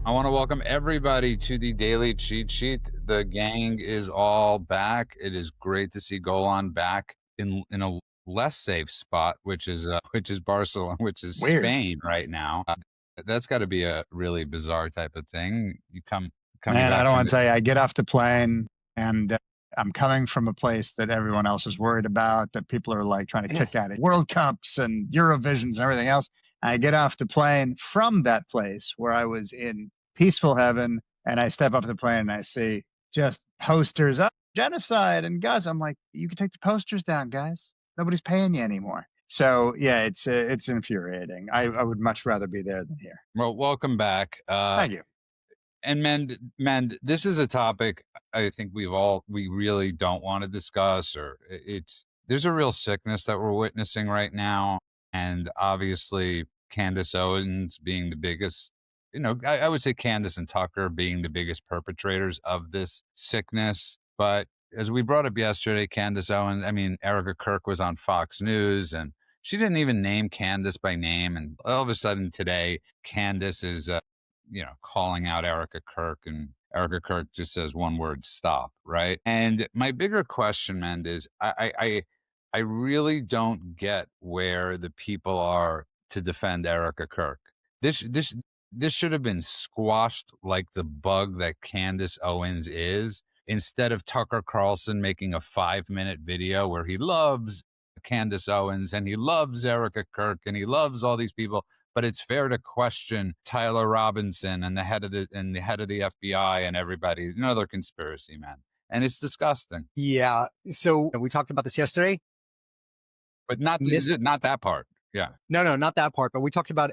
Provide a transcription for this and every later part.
I want to welcome everybody to the Daily Cheat Sheet. The gang is all back. It is great to see Golan back in a less safe spot, which is Barcelona, which is Weird. Spain right now. That's got to be a really bizarre type of thing. You coming Man, I back don't from want to the tell you, I get off the plane and I'm coming from a place that everyone else is worried about, that people are like trying to kick out of World Cups and Eurovisions and everything else. I get off the plane from that place where I was in peaceful heaven, and I step off the plane and I see just posters up genocide and Gaza. I'm like, you can take the posters down, guys. Nobody's paying you anymore. So yeah, it's infuriating. I would much rather be there than here. well, welcome back. Thank you. And Mend, this is a topic I think we really don't want to discuss, or there's a real sickness that we're witnessing right now. And obviously Candace Owens being the biggest, I would say Candace and Tucker being the biggest perpetrators of this sickness. But as we brought up yesterday, Erica Kirk was on Fox News and she didn't even name Candace by name. And all of a sudden today, Candace is calling out Erica Kirk, and Erica Kirk just says one word, stop, right? And my bigger question, Mend, is I really don't get where the people are to defend Erica Kirk. This should have been squashed like the bug that Candace Owens is, instead of Tucker Carlson making a 5-minute video where he loves Candace Owens and he loves Erica Kirk and he loves all these people. But it's fair to question Tyler Robinson and the head of the FBI and everybody, another conspiracy man. And it's disgusting. Yeah. So we talked about this yesterday. But not that part. Yeah. No, not that part. But we talked about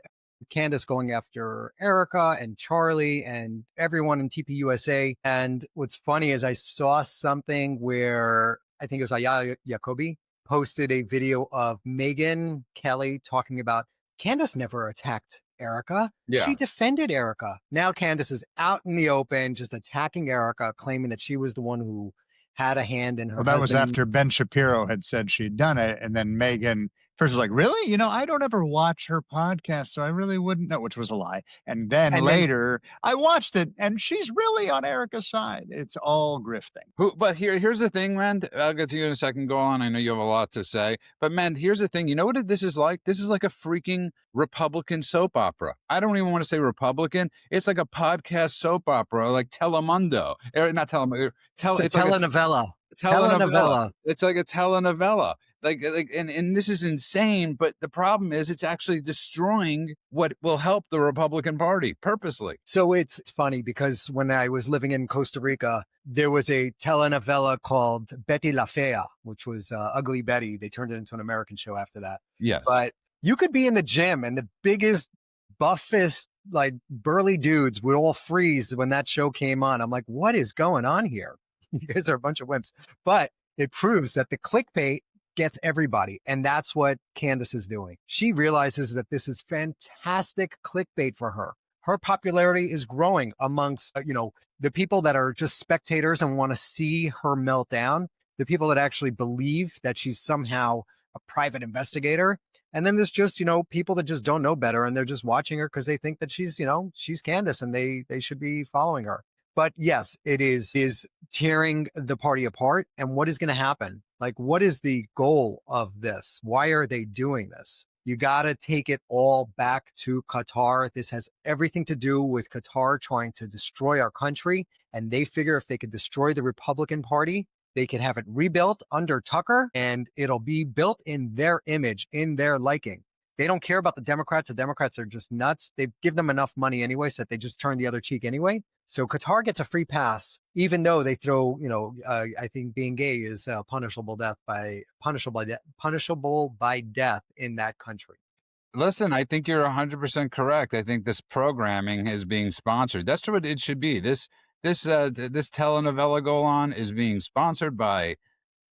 Candace going after Erica and Charlie and everyone in TPUSA. And what's funny is I saw something where I think it was Ayala Jacobi posted a video of Megyn Kelly talking about Candace never attacked Erica. Yeah. She defended Erica. Now Candace is out in the open, just attacking Erica, claiming that she was the one who had a hand in her. Well, that was after Ben Shapiro had said she'd done it. And then Megan first was like, really? I don't ever watch her podcast, so I really wouldn't know, which was a lie. And then later I watched it and she's really on Erica's side. It's all grifting. But here's the thing, Mend. I'll get to you in a second, go on. I know you have a lot to say. But Mend, here's the thing. You know what this is like? This is like a freaking Republican soap opera. I don't even want to say Republican. It's like a podcast soap opera, like Telemundo. Not Telemundo. It's a telenovela. Telenovela. It's like a telenovela. And this is insane, but the problem is it's actually destroying what will help the Republican Party purposely. So it's funny because when I was living in Costa Rica, there was a telenovela called Betty la Fea, which was Ugly Betty. They turned it into an American show after that. Yes. But you could be in the gym and the biggest, buffest, like burly dudes would all freeze when that show came on. I'm like, what is going on here? You guys are a bunch of wimps. But it proves that the clickbait gets everybody. And that's what Candace is doing. She realizes that this is fantastic clickbait for her. Her popularity is growing amongst, the people that are just spectators and want to see her melt down, the people that actually believe that she's somehow a private investigator. And then there's just, people that just don't know better and they're just watching her because they think that she's Candace and they should be following her. But yes, it is tearing the party apart. And what is going to happen? Like, what is the goal of this? Why are they doing this? You got to take it all back to Qatar. This has everything to do with Qatar trying to destroy our country. And they figure if they could destroy the Republican Party, they could have it rebuilt under Tucker and it'll be built in their image, in their liking. They don't care about the Democrats. The Democrats are just nuts. They give them enough money anyway so that they just turn the other cheek anyway. So Qatar gets a free pass, even though they throw, I think being gay is punishable by death in that country. Listen, I think you're 100% correct. I think this programming is being sponsored. That's what it should be. This telenovela Golan is being sponsored by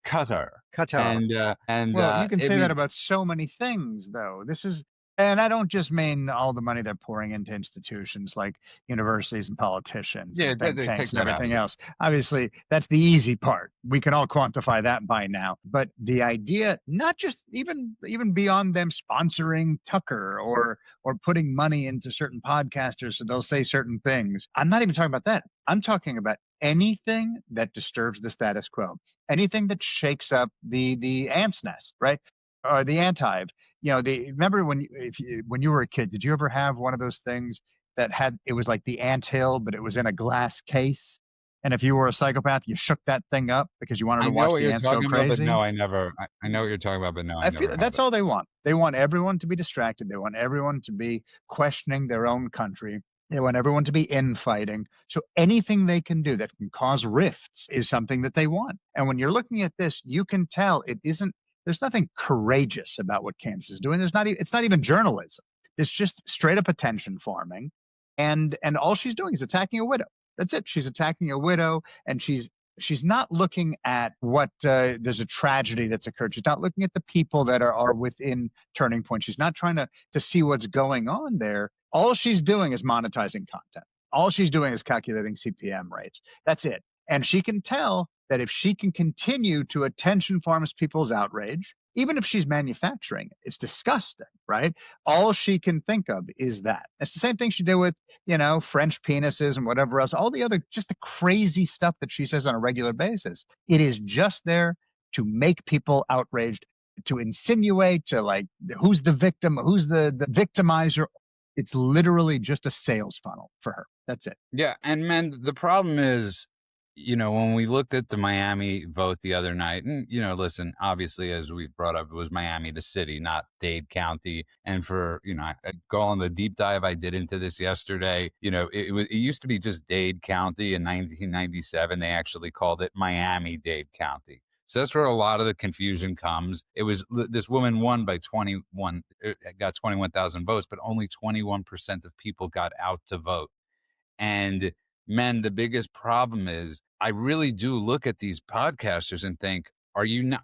Qatar. Qatar. And well, you can say that about so many things, though. This is And I don't just mean all the money they're pouring into institutions like universities and politicians Yeah, and think they take tanks and that out of everything it. else. Obviously, that's the easy part. We can all quantify that by now. But the idea, not just even beyond them sponsoring Tucker or putting money into certain podcasters so they'll say certain things. I'm not even talking about that. I'm talking about anything that disturbs the status quo, anything that shakes up the ant's nest, right? Or the ant-hive. Remember when you were a kid, did you ever have one of those things that had it was like the ant hill, but it was in a glass case? And if you were a psychopath, you shook that thing up because you wanted I to know watch what the you're ants go talking about, but crazy. no, I never. I know what you're talking about, but no, I I feel never have that's it. all they want. They want everyone to be distracted. They want everyone to be questioning their own country. They want everyone to be infighting. So anything they can do that can cause rifts is something that they want. And when you're looking at this, you can tell it isn't, there's nothing courageous about what Candace is doing. It's not even journalism. It's just straight up attention farming. And all she's doing is attacking a widow. That's it. She's attacking a widow and she's not looking at what there's a tragedy that's occurred. She's not looking at the people that are within turning point. She's not trying to see what's going on there. All she's doing is monetizing content. All she's doing is calculating CPM rates. That's it. And she can tell that if she can continue to attention farms people's outrage, even if she's manufacturing it, it's disgusting, right? All she can think of is that. It's the same thing she did with French penises and whatever else, all the other, just the crazy stuff that she says on a regular basis. It is just there to make people outraged, to insinuate, to like, who's the victim, who's the victimizer. It's literally just a sales funnel for her. That's it. Yeah, and man, the problem is, when we looked at the Miami vote the other night, and listen, obviously, as we brought up, it was Miami the city, not Dade County. And for I go on the deep dive I did into this yesterday. It used to be just Dade County in 1997. They actually called it Miami Dade County. So that's where a lot of the confusion comes. It was this woman won by 21, got 21,000 votes, but only 21% of people got out to vote. And man, the biggest problem is I really do look at these podcasters and think,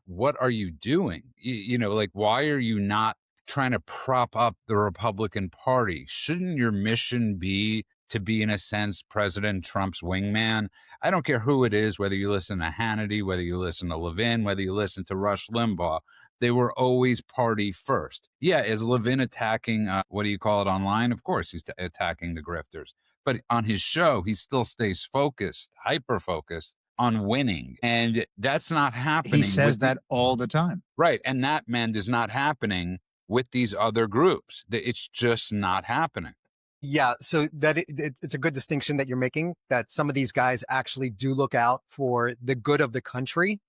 what are you doing? Like, why are you not trying to prop up the Republican Party? Shouldn't your mission be to be, in a sense, President Trump's wingman? I don't care who it is, whether you listen to Hannity, whether you listen to Levin, whether you listen to Rush Limbaugh. They were always party first. Yeah, is Levin attacking, what do you call it online? Of course, he's attacking the grifters. But on his show, he still stays focused, hyper focused on winning. And that's not He happening says with that all the time. right. And that, man, is not happening with these other groups. It's just not happening. Yeah, so it's a good distinction that you're making, that some of these guys actually do look out for the good of the country.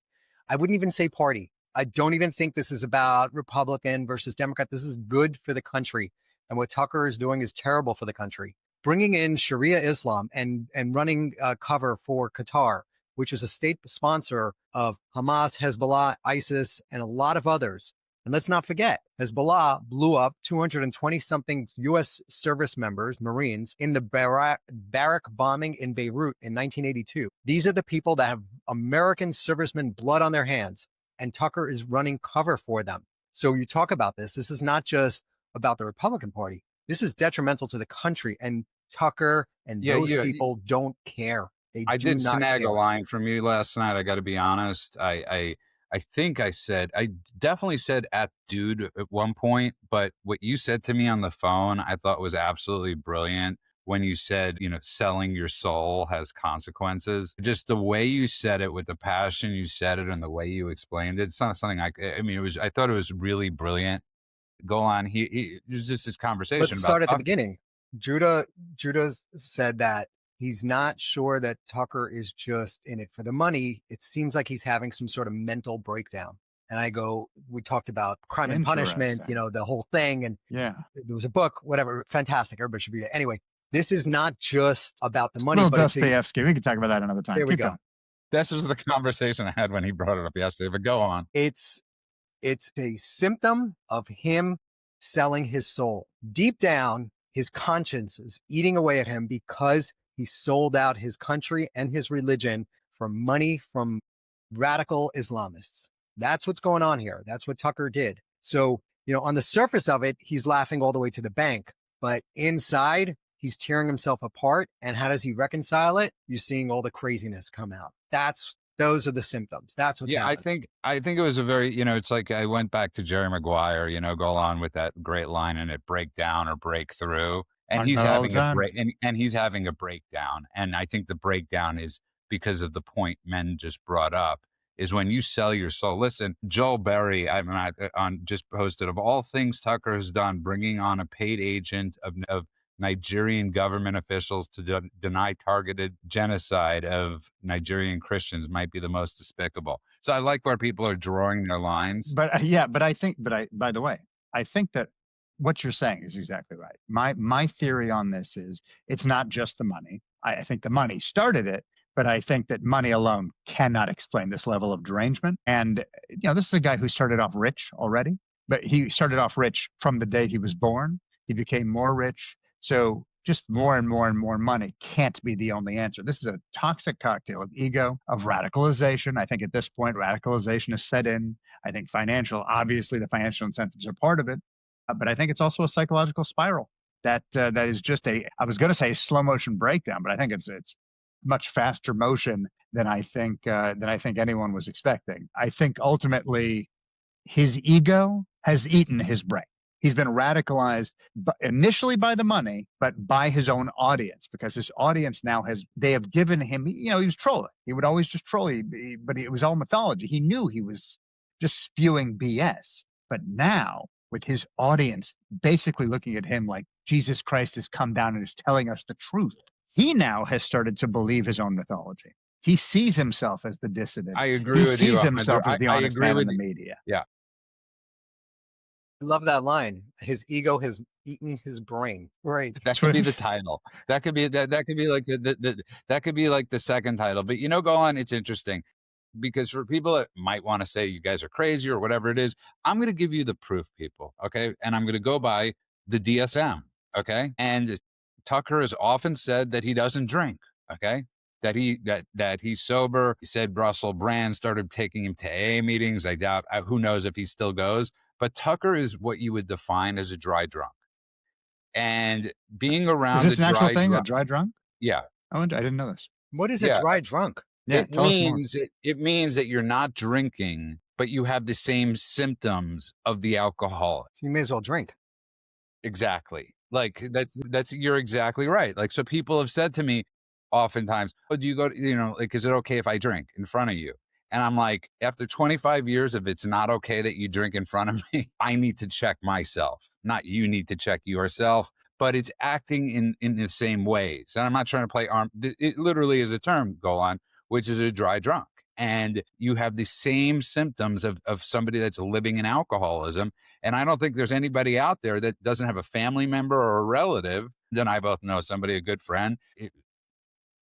I wouldn't even say party. I don't even think this is about Republican versus Democrat. This is good for the country. And what Tucker is doing is terrible for the country. Bringing in Sharia Islam and running cover for Qatar, which is a state sponsor of Hamas, Hezbollah, ISIS, and a lot of others. And let's not forget, Hezbollah blew up 220 something U.S. service members, Marines, in the barrack bombing in Beirut in 1982. These are the people that have American servicemen blood on their hands, and Tucker is running cover for them. So you talk about this. This is not just about the Republican Party. This is detrimental to the country, and Tucker and those people don't care. They I do did not snag care. a line from you last night. I got to be honest. I think I definitely said at dude at one point, but what you said to me on the phone, I thought was absolutely brilliant when you said, selling your soul has consequences. Just the way you said it with the passion you said it and the way you explained it. It's not something I thought it was really brilliant. Go on. It was just this conversation Let's about start at the beginning. Judah said that he's not sure that Tucker is just in it for the money. It seems like he's having some sort of mental breakdown. And I go, we talked about Crime and Punishment, the whole thing. And yeah, there was a book, whatever, fantastic. Everybody should read it. Anyway, this is not just about the money. Well, but Dostoevsky, we can talk about that another time. There we Keep go. going. This was the conversation I had when he brought it up yesterday, but go on. It's a symptom of him selling his soul. Deep down, his conscience is eating away at him because he sold out his country and his religion for money from radical Islamists. That's what's going on here. That's what Tucker did. So On the surface of it, he's laughing all the way to the bank, but inside, he's tearing himself apart. And how does he reconcile it? You're seeing all the craziness come out. Those are the symptoms. That's what's Yeah, happening. I think it was a very, it's like I went back to Jerry Maguire, go on with that great line in it, break down or break through. And Talk he's about it all the having a time. break and he's having a breakdown. And I think the breakdown is because of the point men just brought up is when you sell your soul. Listen, Joel Berry, I'm not on just posted of all things Tucker has done, bringing on a paid agent of Nigerian government officials to deny targeted genocide of Nigerian Christians might be the most despicable. So I like where people are drawing their lines. But by the way, I think that what you're saying is exactly right. My theory on this is it's not just the money. I think the money started it, but I think that money alone cannot explain this level of derangement. And this is a guy who started off rich already, but he started off rich from the day he was born. He became more rich. So just more and more and more money can't be the only answer. This is a toxic cocktail of ego, of radicalization. I think at this point, radicalization is set in. I think obviously the financial incentives are part of it. But I think it's also a psychological spiral that is just I was going to say slow motion breakdown, but I think it's much faster motion than I think anyone was expecting. I think ultimately his ego has eaten his brain. He's been radicalized initially by the money, but by his own audience, because his audience now they have given him, he was trolling. He would always just troll, but it was all mythology. He knew he was just spewing BS. But now, with his audience basically looking at him like Jesus Christ has come down and is telling us the truth, he now has started to believe his own mythology. He sees himself as the dissident. I agree with you. He sees himself as the honest man in the media. Yeah. I love that line. His ego has eaten his brain. Right. That could be the title. That could be that could be like that could be like the second title. But go on. It's interesting because for people that might want to say you guys are crazy or whatever it is, I'm going to give you the proof, people. Okay, and I'm going to go by the DSM. Okay, and Tucker has often said that he doesn't drink. Okay. That he's sober. He said Russell Brand started taking him to AA meetings. I doubt, who knows if he still goes. But Tucker is what you would define as a dry drunk. And being around is this an actual thing, a dry drunk? Yeah. Oh, I didn't know this. What is a dry drunk? Yeah, it means that you're not drinking, but you have the same symptoms of the alcoholic. So you may as well drink. Exactly. Like you're exactly right. Like, so people have said to me oftentimes, oh, do you go to, like, is it okay if I drink in front of you? And I'm like, after 25 years, if it's not okay that you drink in front of me, I need to check myself. Not you need to check yourself, but it's acting in the same ways. And I'm not trying to play arm. It literally is a term, go on, which is a dry drunk. And you have the same symptoms of somebody that's living in alcoholism. And I don't think there's anybody out there that doesn't have a family member or a relative. Then I both know somebody, a good friend,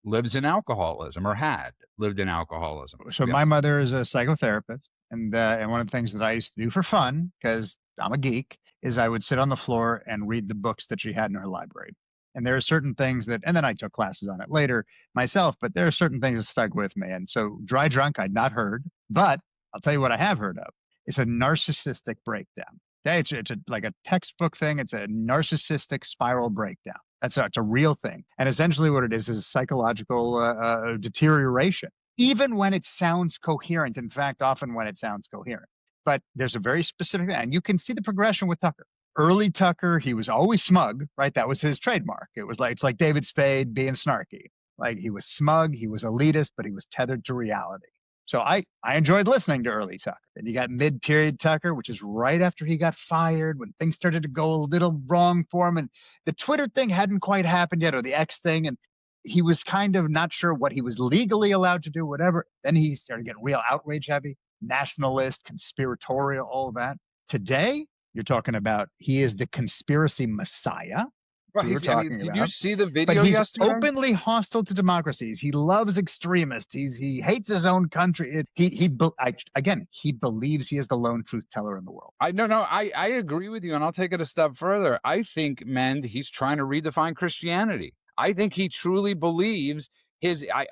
lives in alcoholism or had lived in alcoholism. So my mother is a psychotherapist. And one of the things that I used to do for fun, because I'm a geek, is I would sit on the floor and read the books that she had in her library. And there are certain things and then I took classes on it later myself, but there are certain things that stuck with me. And so dry drunk, I'd not heard, but I'll tell you what I have heard of. It's a narcissistic breakdown. Okay, it's like a textbook thing. It's a narcissistic spiral breakdown. It's a real thing. And essentially what it is psychological deterioration, even when it sounds coherent. In fact, often when it sounds coherent. But there's a very specific thing. And you can see the progression with Tucker. Early Tucker, he was always smug, right? That was his trademark. It's like David Spade being snarky. Like, he was smug, he was elitist, but he was tethered to reality. So I enjoyed listening to early Tucker. Then you got mid-period Tucker, which is right after he got fired, when things started to go a little wrong for him. And the Twitter thing hadn't quite happened yet, or the X thing. And he was kind of not sure what he was legally allowed to do, whatever. Then he started getting real outrage heavy, nationalist, conspiratorial, all of that. Today, you're talking about he is the conspiracy messiah. Well, did you see the video but he's yesterday? Openly hostile to democracies. He loves extremists. He hates his own country. He believes he is the lone truth teller in the world. I agree with you, and I'll take it a step further. I think, Mend, he's trying to redefine Christianity. I think he truly believes I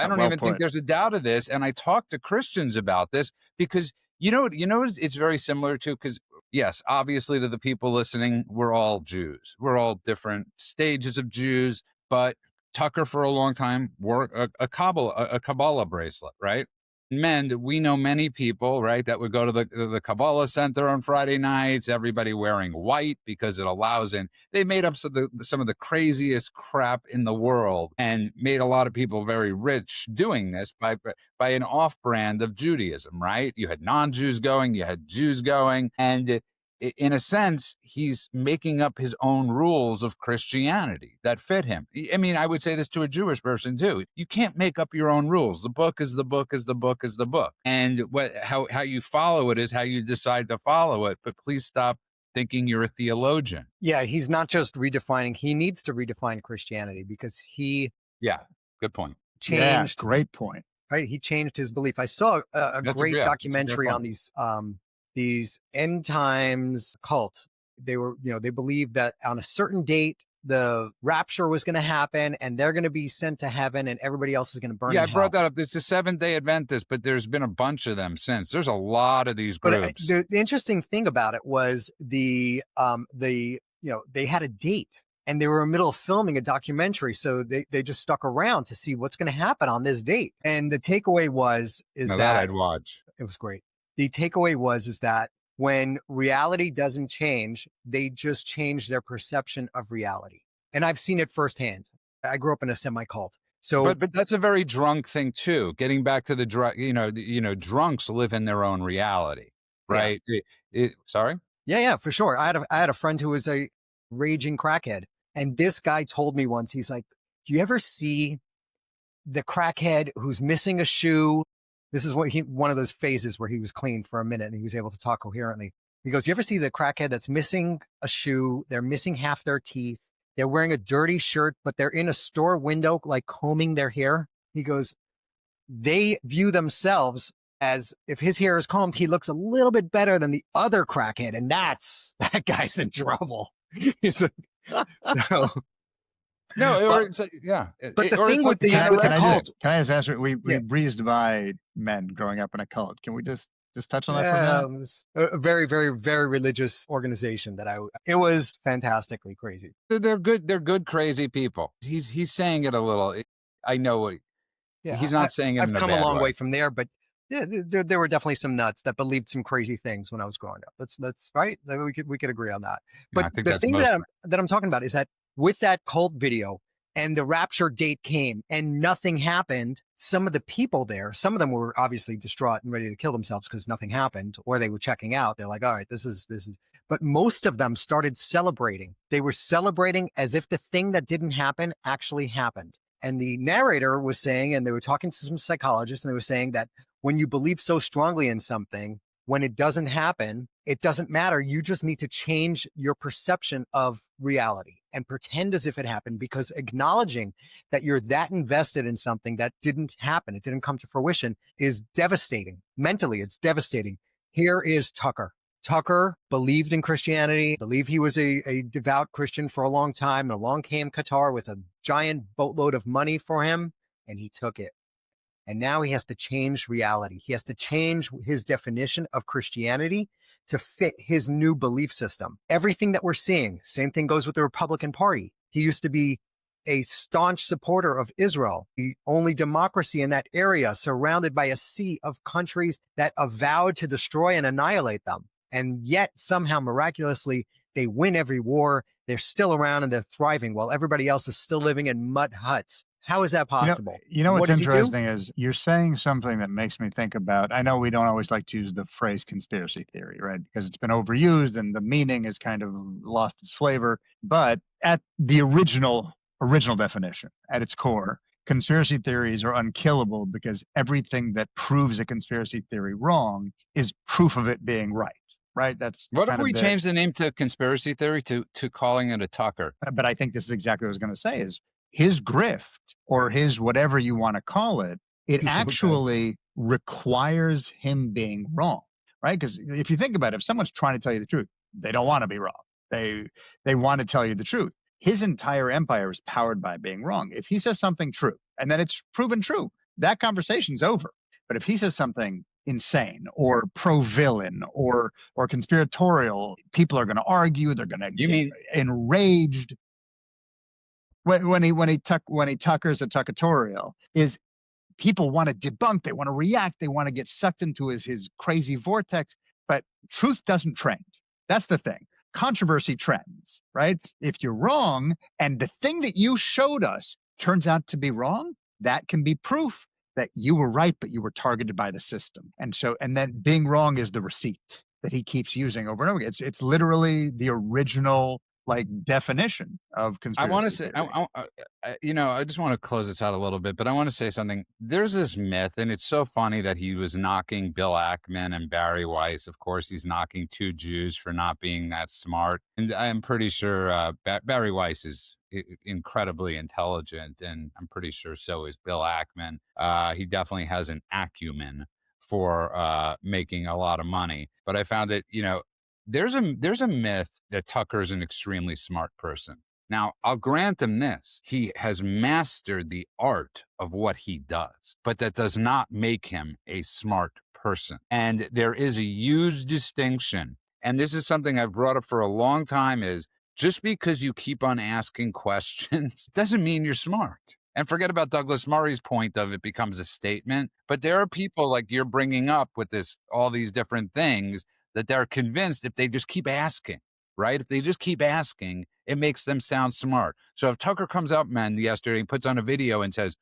don't even think there's a doubt of this. And I talk to Christians about this because it's very similar to, because yes, obviously to the people listening, we're all Jews. We're all different stages of Jews, but Tucker for a long time wore a Kabbalah bracelet, right? Men, we know many people, right, that would go to the Kabbalah Center on Friday nights, everybody wearing white because it allows in. They made up some of the craziest crap in the world and made a lot of people very rich doing this by an off-brand of Judaism, right? You had non-Jews going, you had Jews going, and in a sense, he's making up his own rules of Christianity that fit him. I mean, I would say this to a Jewish person too. You can't make up your own rules. The book is the book is the book is the book. And how you follow it is how you decide to follow it. But please stop thinking you're a theologian. Yeah, he's not just redefining, he needs to redefine Christianity because he Yeah, good point. changed. Great point. Right, he changed his belief. I saw a great documentary on these end times cult. They were, they believed that on a certain date the rapture was going to happen and they're going to be sent to heaven and everybody else is going to burn. Yeah, I brought that up. It's a Seventh-day Adventist, but there's been a bunch of them since. There's a lot of these groups. But the interesting thing about it was they had a date and they were in the middle of filming a documentary, so they just stuck around to see what's going to happen on this date. And the takeaway that I'd watch. It was great. The takeaway is that when reality doesn't change, they just change their perception of reality. And I've seen it firsthand. I grew up in a semi-cult. So, but that's a very drunk thing too. Getting back to the drunks live in their own reality, right? Yeah. Sorry? Yeah, for sure. I had a friend who was a raging crackhead, and this guy told me once, he's like, "Do you ever see the crackhead who's missing a shoe?" This is one of those phases where he was clean for a minute and he was able to talk coherently. He goes, "You ever see the crackhead that's missing a shoe? They're missing half their teeth. They're wearing a dirty shirt, but they're in a store window, like combing their hair." He goes, "They view themselves as if his hair is combed, he looks a little bit better than the other crackhead. And that guy's in trouble." He's like, so. No, but the thing with the cult, can I just ask? We breezed by men growing up in a cult. Can we just touch on that for a minute? A very, very, very religious organization it was fantastically crazy. They're good. They're good, crazy people. He's saying it a little. I know. He's not saying it. I've in a come a long way way from there, but yeah, there were definitely some nuts that believed some crazy things when I was growing up. That's right. We could agree on that. But the thing that I'm talking about is that with that cult video and the rapture date came and nothing happened, some of the people there, some of them were obviously distraught and ready to kill themselves because nothing happened, or they were checking out. They're like, all right, this is, but most of them started celebrating. They were celebrating as if the thing that didn't happen actually happened. And the narrator was saying, and they were talking to some psychologists, and they were saying that when you believe so strongly in something, when it doesn't happen, it doesn't matter. You just need to change your perception of reality and pretend as if it happened, because acknowledging that you're that invested in something that didn't happen, it didn't come to fruition, is devastating. Mentally, it's devastating. Here is Tucker. Tucker believed in Christianity, believed he was a devout Christian for a long time. And along came Qatar with a giant boatload of money for him, and he took it. And now he has to change reality. He has to change his definition of Christianity to fit his new belief system. Everything that we're seeing, same thing goes with the Republican Party. He used to be a staunch supporter of Israel, the only democracy in that area, surrounded by a sea of countries that avowed to destroy and annihilate them. And yet somehow miraculously, they win every war. They're still around and they're thriving while everybody else is still living in mud huts. How is that possible? You know what's interesting is you're saying something that makes me think about, I know we don't always like to use the phrase conspiracy theory, right? Because it's been overused and the meaning has kind of lost its flavor. But at the original definition, at its core, conspiracy theories are unkillable because everything that proves a conspiracy theory wrong is proof of it being right. Right. That's what if we change the name to conspiracy theory to calling it a Tucker? But I think this is exactly what I was going to say is his grift or his whatever you want to call it. It actually requires him being wrong. Right. Because if you think about it, if someone's trying to tell you the truth, they don't want to be wrong. They want to tell you the truth. His entire empire is powered by being wrong. If he says something true and then it's proven true, that conversation's over. But if he says something insane or pro-villain or conspiratorial. People are going to argue. They're going to You get mean enraged. When he tuckers a tuckatorial, is people want to debunk, they want to react, they want to get sucked into his crazy vortex. But truth doesn't trend. That's the thing. Controversy trends, right? If you're wrong and the thing that you showed us turns out to be wrong, that can be proof that you were right, but you were targeted by the system. And then being wrong is the receipt that he keeps using over and over again. It's literally the original definition of I want to conspiracy say, theory. I just want to close this out a little bit, but I want to say something. There's this myth, and it's so funny that he was knocking Bill Ackman and Barry Weiss. Of course, he's knocking two Jews for not being that smart. And I'm pretty sure Barry Weiss is incredibly intelligent, and I'm pretty sure so is Bill Ackman. He definitely has an acumen for making a lot of money. But I found that, there's a myth that Tucker's an extremely smart person. Now, I'll grant him this. He has mastered the art of what he does, but that does not make him a smart person. And there is a huge distinction. And this is something I've brought up for a long time, is just because you keep on asking questions doesn't mean you're smart. And forget about Douglas Murray's point of it becomes a statement. But there are people like you're bringing up with all these different things that they're convinced if they just keep asking, right? If they just keep asking, it makes them sound smart. So if Tucker comes out, yesterday and puts on a video and says,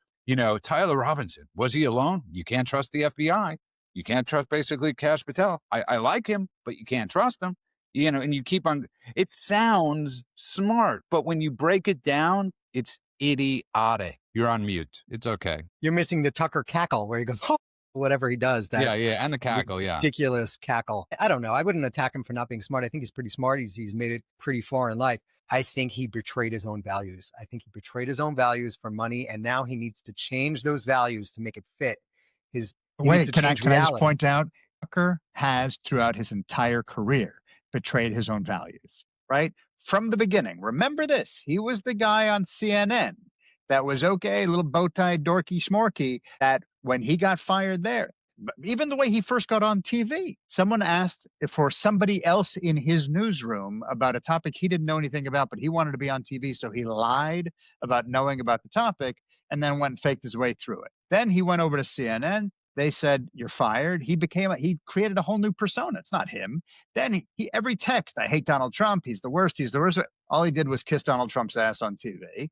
Tyler Robinson, was he alone? You can't trust the FBI. You can't trust basically Kash Patel. I like him, but you can't trust him. And you keep on, it sounds smart, but when you break it down, it's idiotic. You're on mute. It's okay. You're missing the Tucker cackle where he goes, oh, whatever he does. That yeah, and the cackle, ridiculous cackle. I don't know. I wouldn't attack him for not being smart. I think he's pretty smart. He's made it pretty far in life. I think he betrayed his own values. I think he betrayed his own values for money, and now he needs to change those values to make it fit his. Wait, can I just point out, Tucker has throughout his entire career betrayed his own values, right? From the beginning. Remember this. He was the guy on CNN that was okay, little bow tie, dorky, schmorky, that when he got fired there, even the way he first got on TV, someone asked for somebody else in his newsroom about a topic he didn't know anything about, but he wanted to be on TV. So he lied about knowing about the topic and then went and faked his way through it. Then he went over to CNN. They said, you're fired. He created a whole new persona. It's not him. Then every text, I hate Donald Trump. He's the worst. He's the worst. All he did was kiss Donald Trump's ass on TV.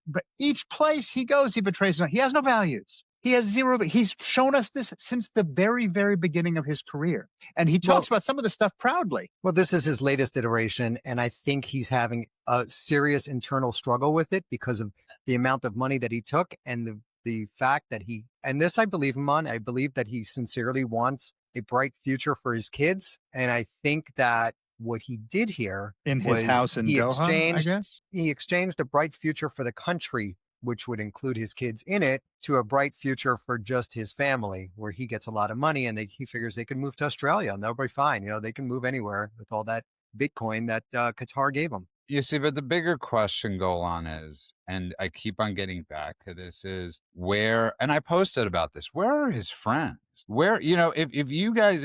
But each place he goes, he betrays him. He has no values. He has zero. He's shown us this since the very, very beginning of his career. And he talks about some of the stuff proudly. Well, this is his latest iteration. And I think he's having a serious internal struggle with it because of the amount of money that he took and the fact that and this I believe him on, I believe that he sincerely wants a bright future for his kids. And I think that what he did here in his house in Doha, I guess he exchanged a bright future for the country, which would include his kids in it, to a bright future for just his family, where he gets a lot of money and he figures they can move to Australia and they'll be fine. They can move anywhere with all that Bitcoin that Qatar gave them. You see, but the bigger question, Golan, is, and I keep on getting back to this, is where, and I posted about this, where are his friends? Where, if you guys,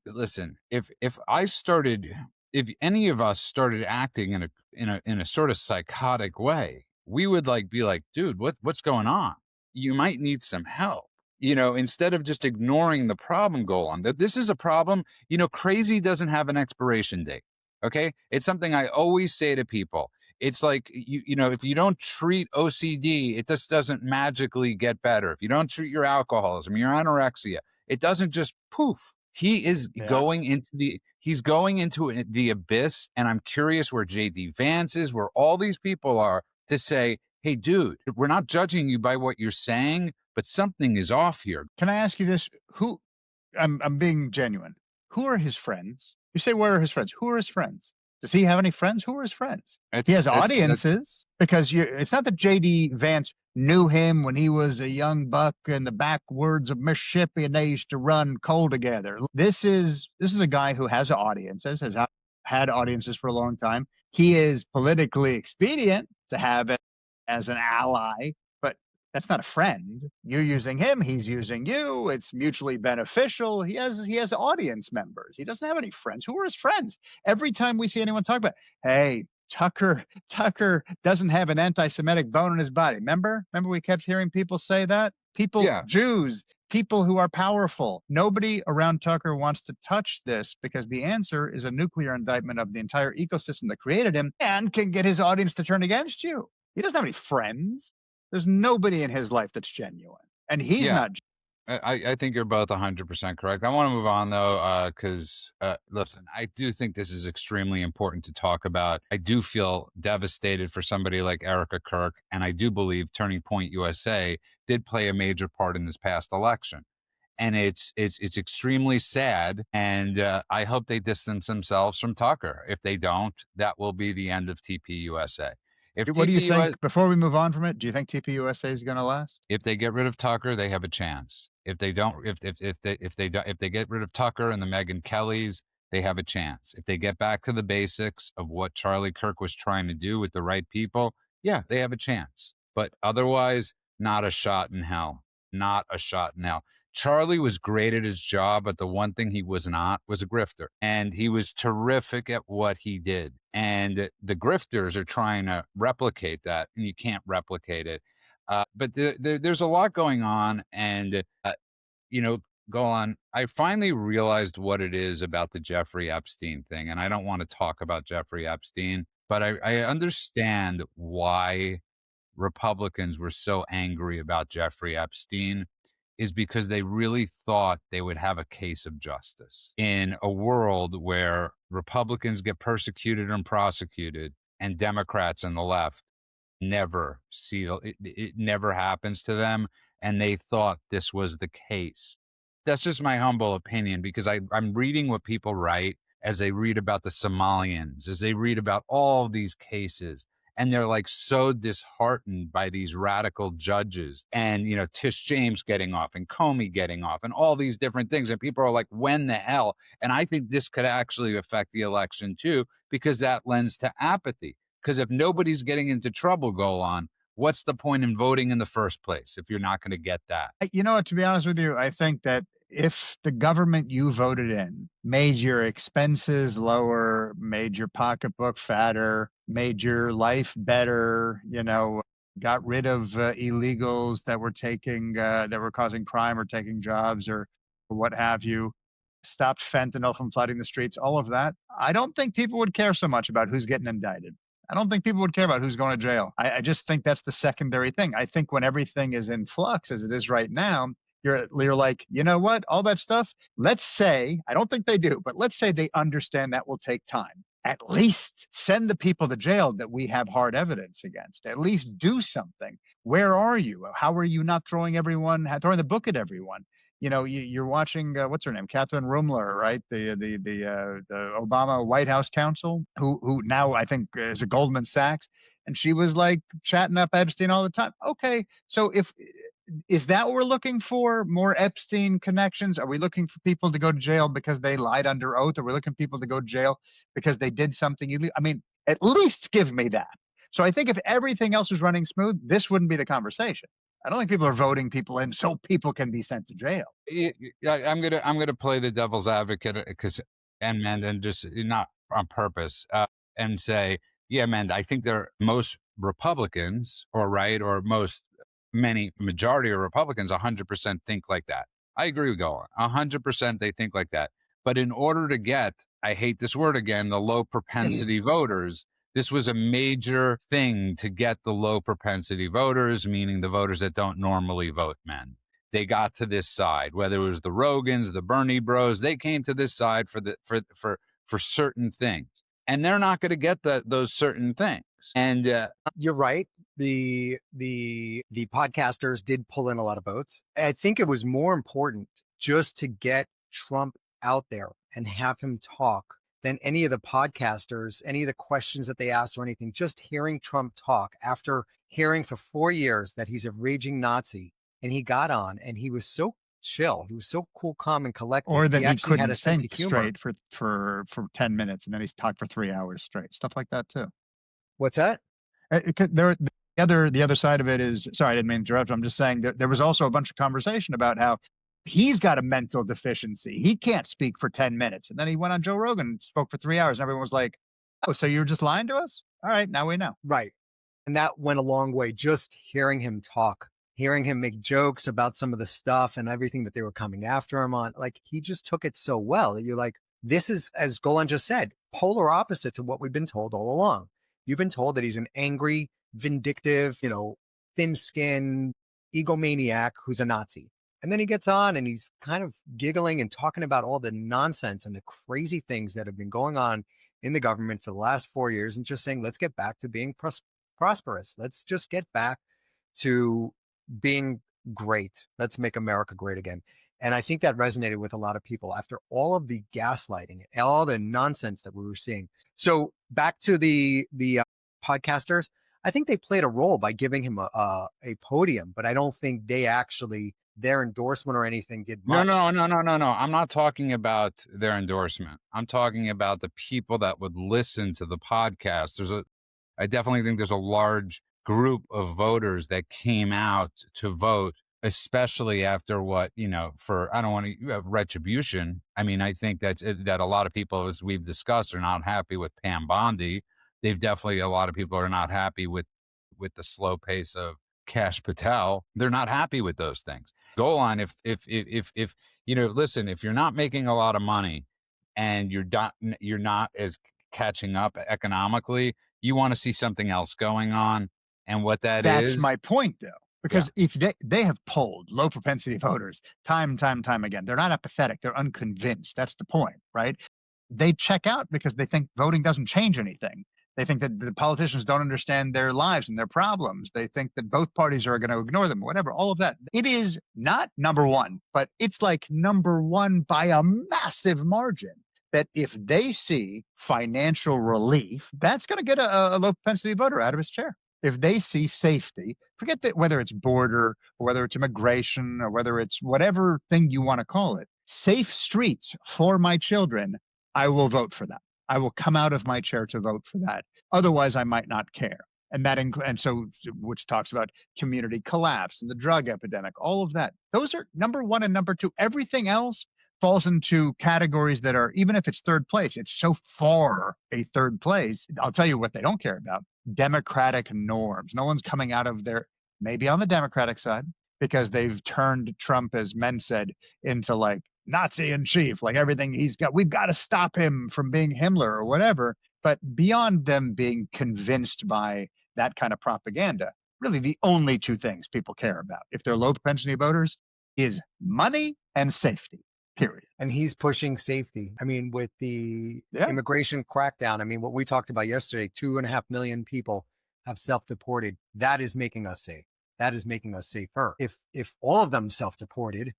listen, if any of us started acting in a sort of psychotic way, we would be like, dude, what's going on? You might need some help. Instead of just ignoring the problem, Golan, that this is a problem, crazy doesn't have an expiration date. Okay. It's something I always say to people. It's like, if you don't treat OCD, it just doesn't magically get better. If you don't treat your alcoholism, your anorexia, it doesn't just poof. He is going into the abyss. And I'm curious where JD Vance is, where all these people are, to say, hey, dude, we're not judging you by what you're saying, but something is off here. Can I ask you this? I'm being genuine. Who are his friends? You say, where are his friends? Who are his friends? Does he have any friends? Who are his friends? He has audiences, because it's not that JD Vance knew him when he was a young buck in the backwoods of Mississippi and they used to run coal together. This is a guy who has audiences, has had audiences for a long time. He is politically expedient to have it as an ally, but That's not a friend. You're using him. He's using you. It's mutually beneficial. He has audience members. He doesn't have any friends. Who are his friends? Every time we see anyone talk about, hey, Tucker doesn't have an anti-Semitic bone in his body. Remember we kept hearing people say that? People, Yeah. Jews, people who are powerful. Nobody around Tucker wants to touch this because the answer is a nuclear indictment of the entire ecosystem that created him and can get his audience to turn against you. He doesn't have any friends. There's nobody in his life that's genuine. And he's Yeah. not. I think you're both 100% correct. I want to move on though, because listen, I do think this is extremely important to talk about. I do feel devastated for somebody like Erica Kirk, and I do believe Turning Point USA did play a major part in this past election. And it's extremely sad, and I hope they distance themselves from Tucker. If they don't, that will be the end of TPUSA. If What do you TPUSA, think, before we move on from it, do you think TPUSA is going to last? if they get rid of Tucker, they have a chance. If they don't, if they get rid of Tucker and the Megyn Kellys, they have a chance. If they get back to the basics of what Charlie Kirk was trying to do with the right people, yeah, they have a chance. But otherwise, not a shot in hell. Not a shot in hell. Charlie was great at his job, but the one thing he was not was a grifter. And he was terrific at what he did. And the grifters are trying to replicate that, and you can't replicate it. But there's a lot going on. And, go on. I finally realized what it is about the Jeffrey Epstein thing. And I don't want to talk about Jeffrey Epstein, but I understand why Republicans were so angry about Jeffrey Epstein is because they really thought they would have a case of justice in a world where Republicans get persecuted and prosecuted and Democrats and the left never see it never happens to them. And they thought this was the case. That's just my humble opinion, because I'm reading what people write as they read about the Somalians, as they read about all these cases. And they're like so disheartened by these radical judges and, Tish James getting off and Comey getting off and all these different things. And people are like, when the hell? And I think this could actually affect the election too, because that lends to apathy. Because if nobody's getting into trouble, go on, what's the point in voting in the first place if you're not going to get that? You know what, to be honest with you, I think that if the government you voted in made your expenses lower, made your pocketbook fatter, made your life better, got rid of illegals that were causing crime or taking jobs or what have you, stopped fentanyl from flooding the streets, all of that, I don't think people would care so much about who's getting indicted. I don't think people would care about who's going to jail. I just think that's the secondary thing. I think when everything is in flux, as it is right now, you're like, you know what? All that stuff, let's say, I don't think they do, but let's say they understand that will take time. At least send the people to jail that we have hard evidence against. At least do something. Where are you? How are you not throwing the book at everyone? You're watching, what's her name? Catherine Rumler, right? The Obama White House counsel, who now I think is a Goldman Sachs. And she was like chatting up Epstein all the time. Okay. So is that what we're looking for? More Epstein connections? Are we looking for people to go to jail because they lied under oath? Are we looking for people to go to jail because they did something illegal? I mean, at least give me that. So I think if everything else was running smooth, this wouldn't be the conversation. I don't think people are voting people in so people can be sent to jail. I'm gonna play the devil's advocate and just not on purpose and say, yeah, man, I think most Republicans majority of Republicans 100% think like that. I agree with Golan. 100% they think like that. But in order to get, I hate this word again, the low propensity voters, this was a major thing to get the low propensity voters, meaning the voters that don't normally vote men. They got to this side, whether it was the Rogans, the Bernie bros, they came to this side for certain things. And they're not going to get those certain things. And you're right. The podcasters did pull in a lot of votes. I think it was more important just to get Trump out there and have him talk than any of the podcasters, any of the questions that they asked or anything. Just hearing Trump talk after hearing for 4 years that he's a raging Nazi, and he got on and he was so chill. He was so cool, calm, and collected. Or that he couldn't think straight for 10 minutes, and then he's talked for 3 hours straight. Stuff like that too. What's that? The other side of it is, sorry, I didn't mean to interrupt. I'm just saying that there was also a bunch of conversation about how he's got a mental deficiency. He can't speak for 10 minutes. And then he went on Joe Rogan and spoke for 3 hours. And everyone was like, oh, so you were just lying to us? All right, now we know. Right. And that went a long way. Just hearing him talk, hearing him make jokes about some of the stuff and everything that they were coming after him on, like he just took it so well that you're like, this is, as Golan just said, polar opposite to what we've been told all along. You've been told that he's an angry, vindictive, thin-skinned egomaniac who's a Nazi. And then he gets on and he's kind of giggling and talking about all the nonsense and the crazy things that have been going on in the government for the last 4 years and just saying, let's get back to being prosperous. Let's just get back to being great. Let's make America great again. And I think that resonated with a lot of people after all of the gaslighting, all the nonsense that we were seeing. So back to the podcasters, I think they played a role by giving him a podium, but I don't think they actually, their endorsement or anything did much. No. I'm not talking about their endorsement. I'm talking about the people that would listen to the podcast. I definitely think there's a large group of voters that came out to vote, especially after what, I don't want to retribution. I mean, I think that a lot of people, as we've discussed, are not happy with Pam Bondi. A lot of people are not happy with the slow pace of Kash Patel. They're not happy with those things. Golan, if listen, if you're not making a lot of money and you're not as catching up economically, you want to see something else going on. And what that's my point, though, because if they have polled low propensity voters time and time again, they're not apathetic, they're unconvinced. That's the point, right? They check out because they think voting doesn't change anything. They think that the politicians don't understand their lives and their problems. They think that both parties are going to ignore them, whatever, all of that. It is not number one, but it's like number one by a massive margin. That if they see financial relief, that's going to get a low propensity voter out of his chair. If they see safety, forget that whether it's border or whether it's immigration or whether it's whatever thing you want to call it, safe streets for my children, I will vote for that. I will come out of my chair to vote for that. Otherwise, I might not care. And so, which talks about community collapse and the drug epidemic, all of that. Those are number one and number two. Everything else falls into categories that are, even if it's third place, it's so far a third place. I'll tell you what they don't care about. Democratic norms. No one's coming out of there, maybe on the Democratic side, because they've turned Trump, as men said, into like Nazi in chief, like everything he's got. We've got to stop him from being Himmler or whatever. But beyond them being convinced by that kind of propaganda, really the only two things people care about, if they're low propensity voters, is money and safety. Period. And he's pushing safety. I mean, with the immigration crackdown, I mean, what we talked about yesterday, 2.5 million people have self-deported. That is making us safe. That is making us safer. If all of them self-deported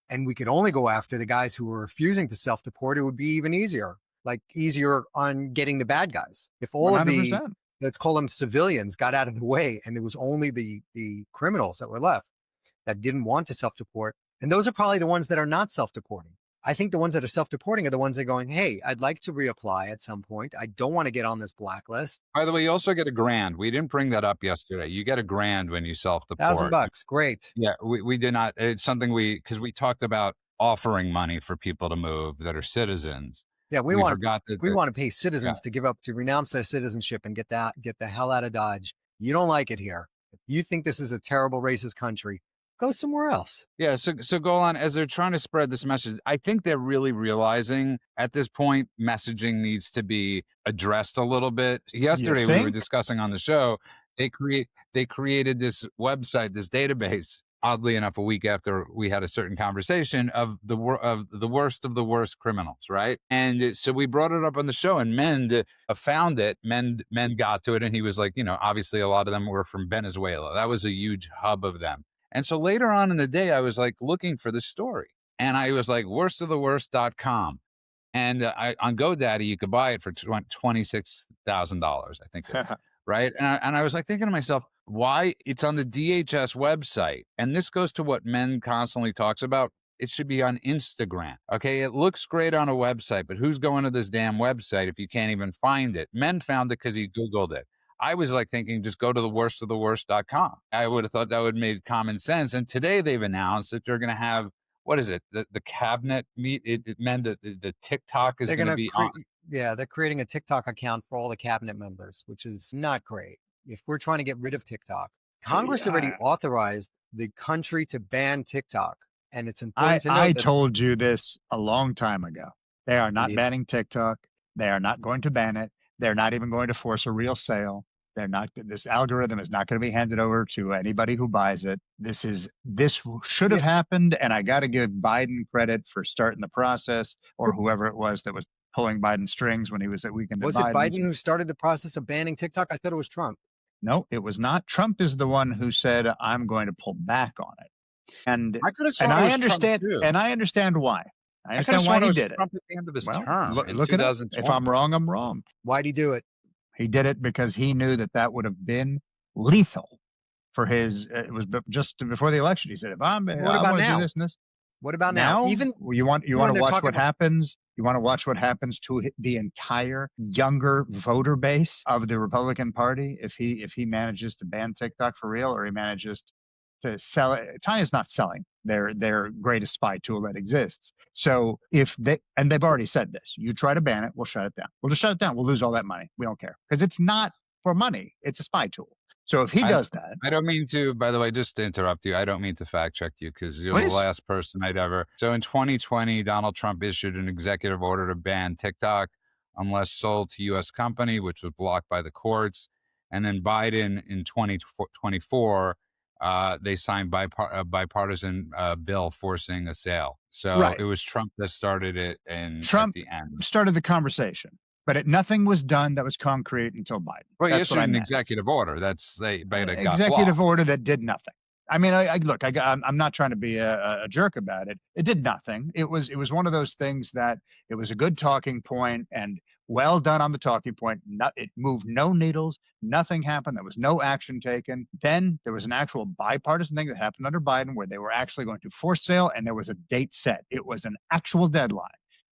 and we could only go after the guys who were refusing to self-deport, it would be even easier, like easier on getting the bad guys. If all 100%. Of the, let's call them civilians, got out of the way and it was only the criminals that were left that didn't want to self-deport, and those are probably the ones that are not self-deporting. I think the ones that are self-deporting are the ones that are going, hey, I'd like to reapply at some point. I don't want to get on this blacklist. By the way, you also get $1,000. We didn't bring that up yesterday. You get $1,000 when you self-deport. $1,000. Great. Yeah, we did not. It's something because we talked about offering money for people to move that are citizens. Yeah, we want to pay citizens to renounce their citizenship and get the hell out of Dodge. You don't like it here. If you think this is a terrible racist country, go somewhere else. Yeah, so Golan, as they're trying to spread this message, I think they're really realizing at this point messaging needs to be addressed a little bit. Yesterday we were discussing on the show, they created this website, this database, oddly enough, a week after we had a certain conversation of the worst of the worst criminals, right? And so we brought it up on the show, and Mend found it. Mend got to it, and he was like, obviously a lot of them were from Venezuela. That was a huge hub of them. And so later on in the day, I was like looking for the story, and I was like worstoftheworst.com. And on GoDaddy, you could buy it for $26,000, I think it is, right? And I was like thinking to myself, why? It's on the DHS website. And this goes to what Men constantly talks about. It should be on Instagram. Okay, it looks great on a website, but who's going to this damn website if you can't even find it? Men found it because he Googled it. I was like thinking, just go to the worst of the worst.com. I would have thought that would have made common sense. And today they've announced that they're going to have, what is it? The cabinet meet. It meant that the TikTok is They're going to going be to on. yeah, they're creating a TikTok account for all the cabinet members, which is not great. If we're trying to get rid of TikTok, Congress already authorized the country to ban TikTok. And it's important to note I that told you this a long time ago. They are not Yeah. banning TikTok. They are not going to ban it. They're not even going to force a real sale. They're not, this algorithm is not going to be handed over to anybody who buys it. This should have happened. And I got to give Biden credit for starting the process, or whoever it was that was pulling Biden strings when he was at Weekend at Was it Biden's. Biden who started the process of banning TikTok? I thought it was Trump. No, it was not. Trump is the one who said, I'm going to pull back on it. And I could have sworn and it was I understand, Trump too. and I understand why. I could have understand why sworn it he was did it. Trump at the end of his Well, term in look it up. 2020. If I'm wrong, I'm wrong. Why'd he do it? He did it because he knew that that would have been lethal for his. It was just before the election. He said, "If I about want to now? do this and this." What about now? Even you want to when they're watch talking what about- happens. You want to watch what happens to the entire younger voter base of the Republican Party if he manages to ban TikTok for real, or he manages to sell it. China's not selling their greatest spy tool that exists. So if they've already said this, you try to ban it, we'll shut it down. We'll just shut it down. We'll lose all that money. We don't care, because it's not for money. It's a spy tool. So if he does that, I don't mean to, by the way, just to interrupt you, I don't mean to fact check you, because you're the last person I'd ever. So in 2020, Donald Trump issued an executive order to ban TikTok unless sold to U.S. company, which was blocked by the courts. And then Biden in 2024, they signed a bipartisan bill forcing a sale. So It was Trump that started it, and Trump at the end started the conversation. But nothing was done that was concrete until Biden. Well, he That's issued what I an meant. executive order. That's executive order that did nothing. I mean, I'm not trying to be a jerk about it. It did nothing. It was one of those things that it was a good talking point and well done on the talking point. It moved no needles. Nothing happened. There was no action taken. Then there was an actual bipartisan thing that happened under Biden where they were actually going to force sale, and there was a date set. It was an actual deadline.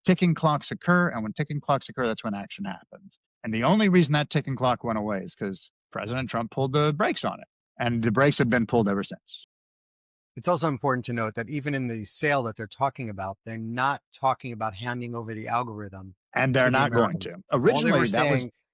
Ticking clocks occur, and when ticking clocks occur, that's when action happens. And the only reason that ticking clock went away is because President Trump pulled the brakes on it, and the brakes have been pulled ever since. It's also important to note that even in the sale that they're talking about, they're not talking about handing over the algorithm, and they're not going to. Originally,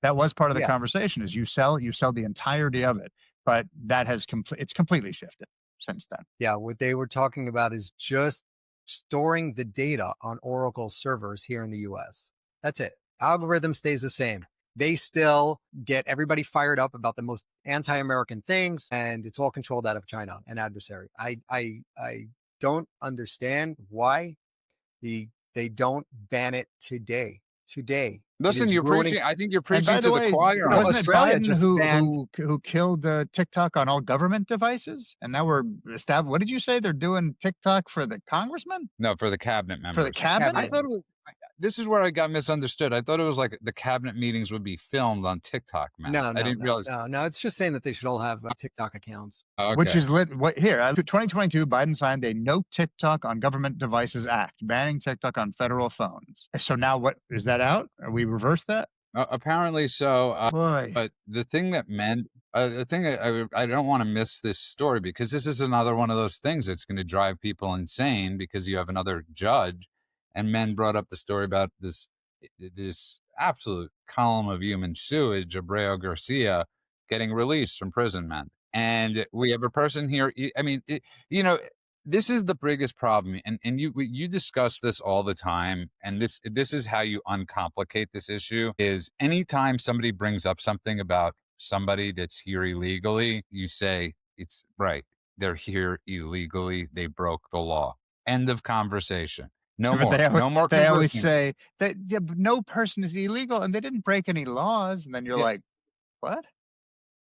that was part of the conversation: is you sell the entirety of it, but that has it's completely shifted since then. Yeah, what they were talking about is just storing the data on Oracle servers here in the US. That's it. Algorithm stays the same. They still get everybody fired up about the most anti-American things, and it's all controlled out of China, an adversary. I don't understand why they don't ban it today. Listen, you're preaching. I think you're preaching to the choir. Wasn't it Biden who killed TikTok on all government devices? And now we're established. What did you say? They're doing TikTok for the congressman? No, for the cabinet members. For the cabinet? I thought it was. This is where I got misunderstood. I thought it was like the cabinet meetings would be filmed on TikTok, man. No, I didn't realize. No, it's just saying that they should all have TikTok accounts. Okay. Which is lit. Here, 2022, Biden signed a No TikTok on Government Devices Act, banning TikTok on federal phones. So now what, is that out? Are we reversed that? Apparently so. Boy. But the thing that meant, I don't want to miss this story, because this is another one of those things that's going to drive people insane, because you have another judge. And men brought up the story about this absolute column of human sewage, Abreu Garcia, getting released from prison, man. And we have a person here. I mean, this is the biggest problem. And you discuss this all the time. And this is how you uncomplicate this issue, is anytime somebody brings up something about somebody that's here illegally, you say, it's right. They're here illegally. They broke the law. End of conversation. No more. They always say that no person is illegal and they didn't break any laws. And then you're like, what?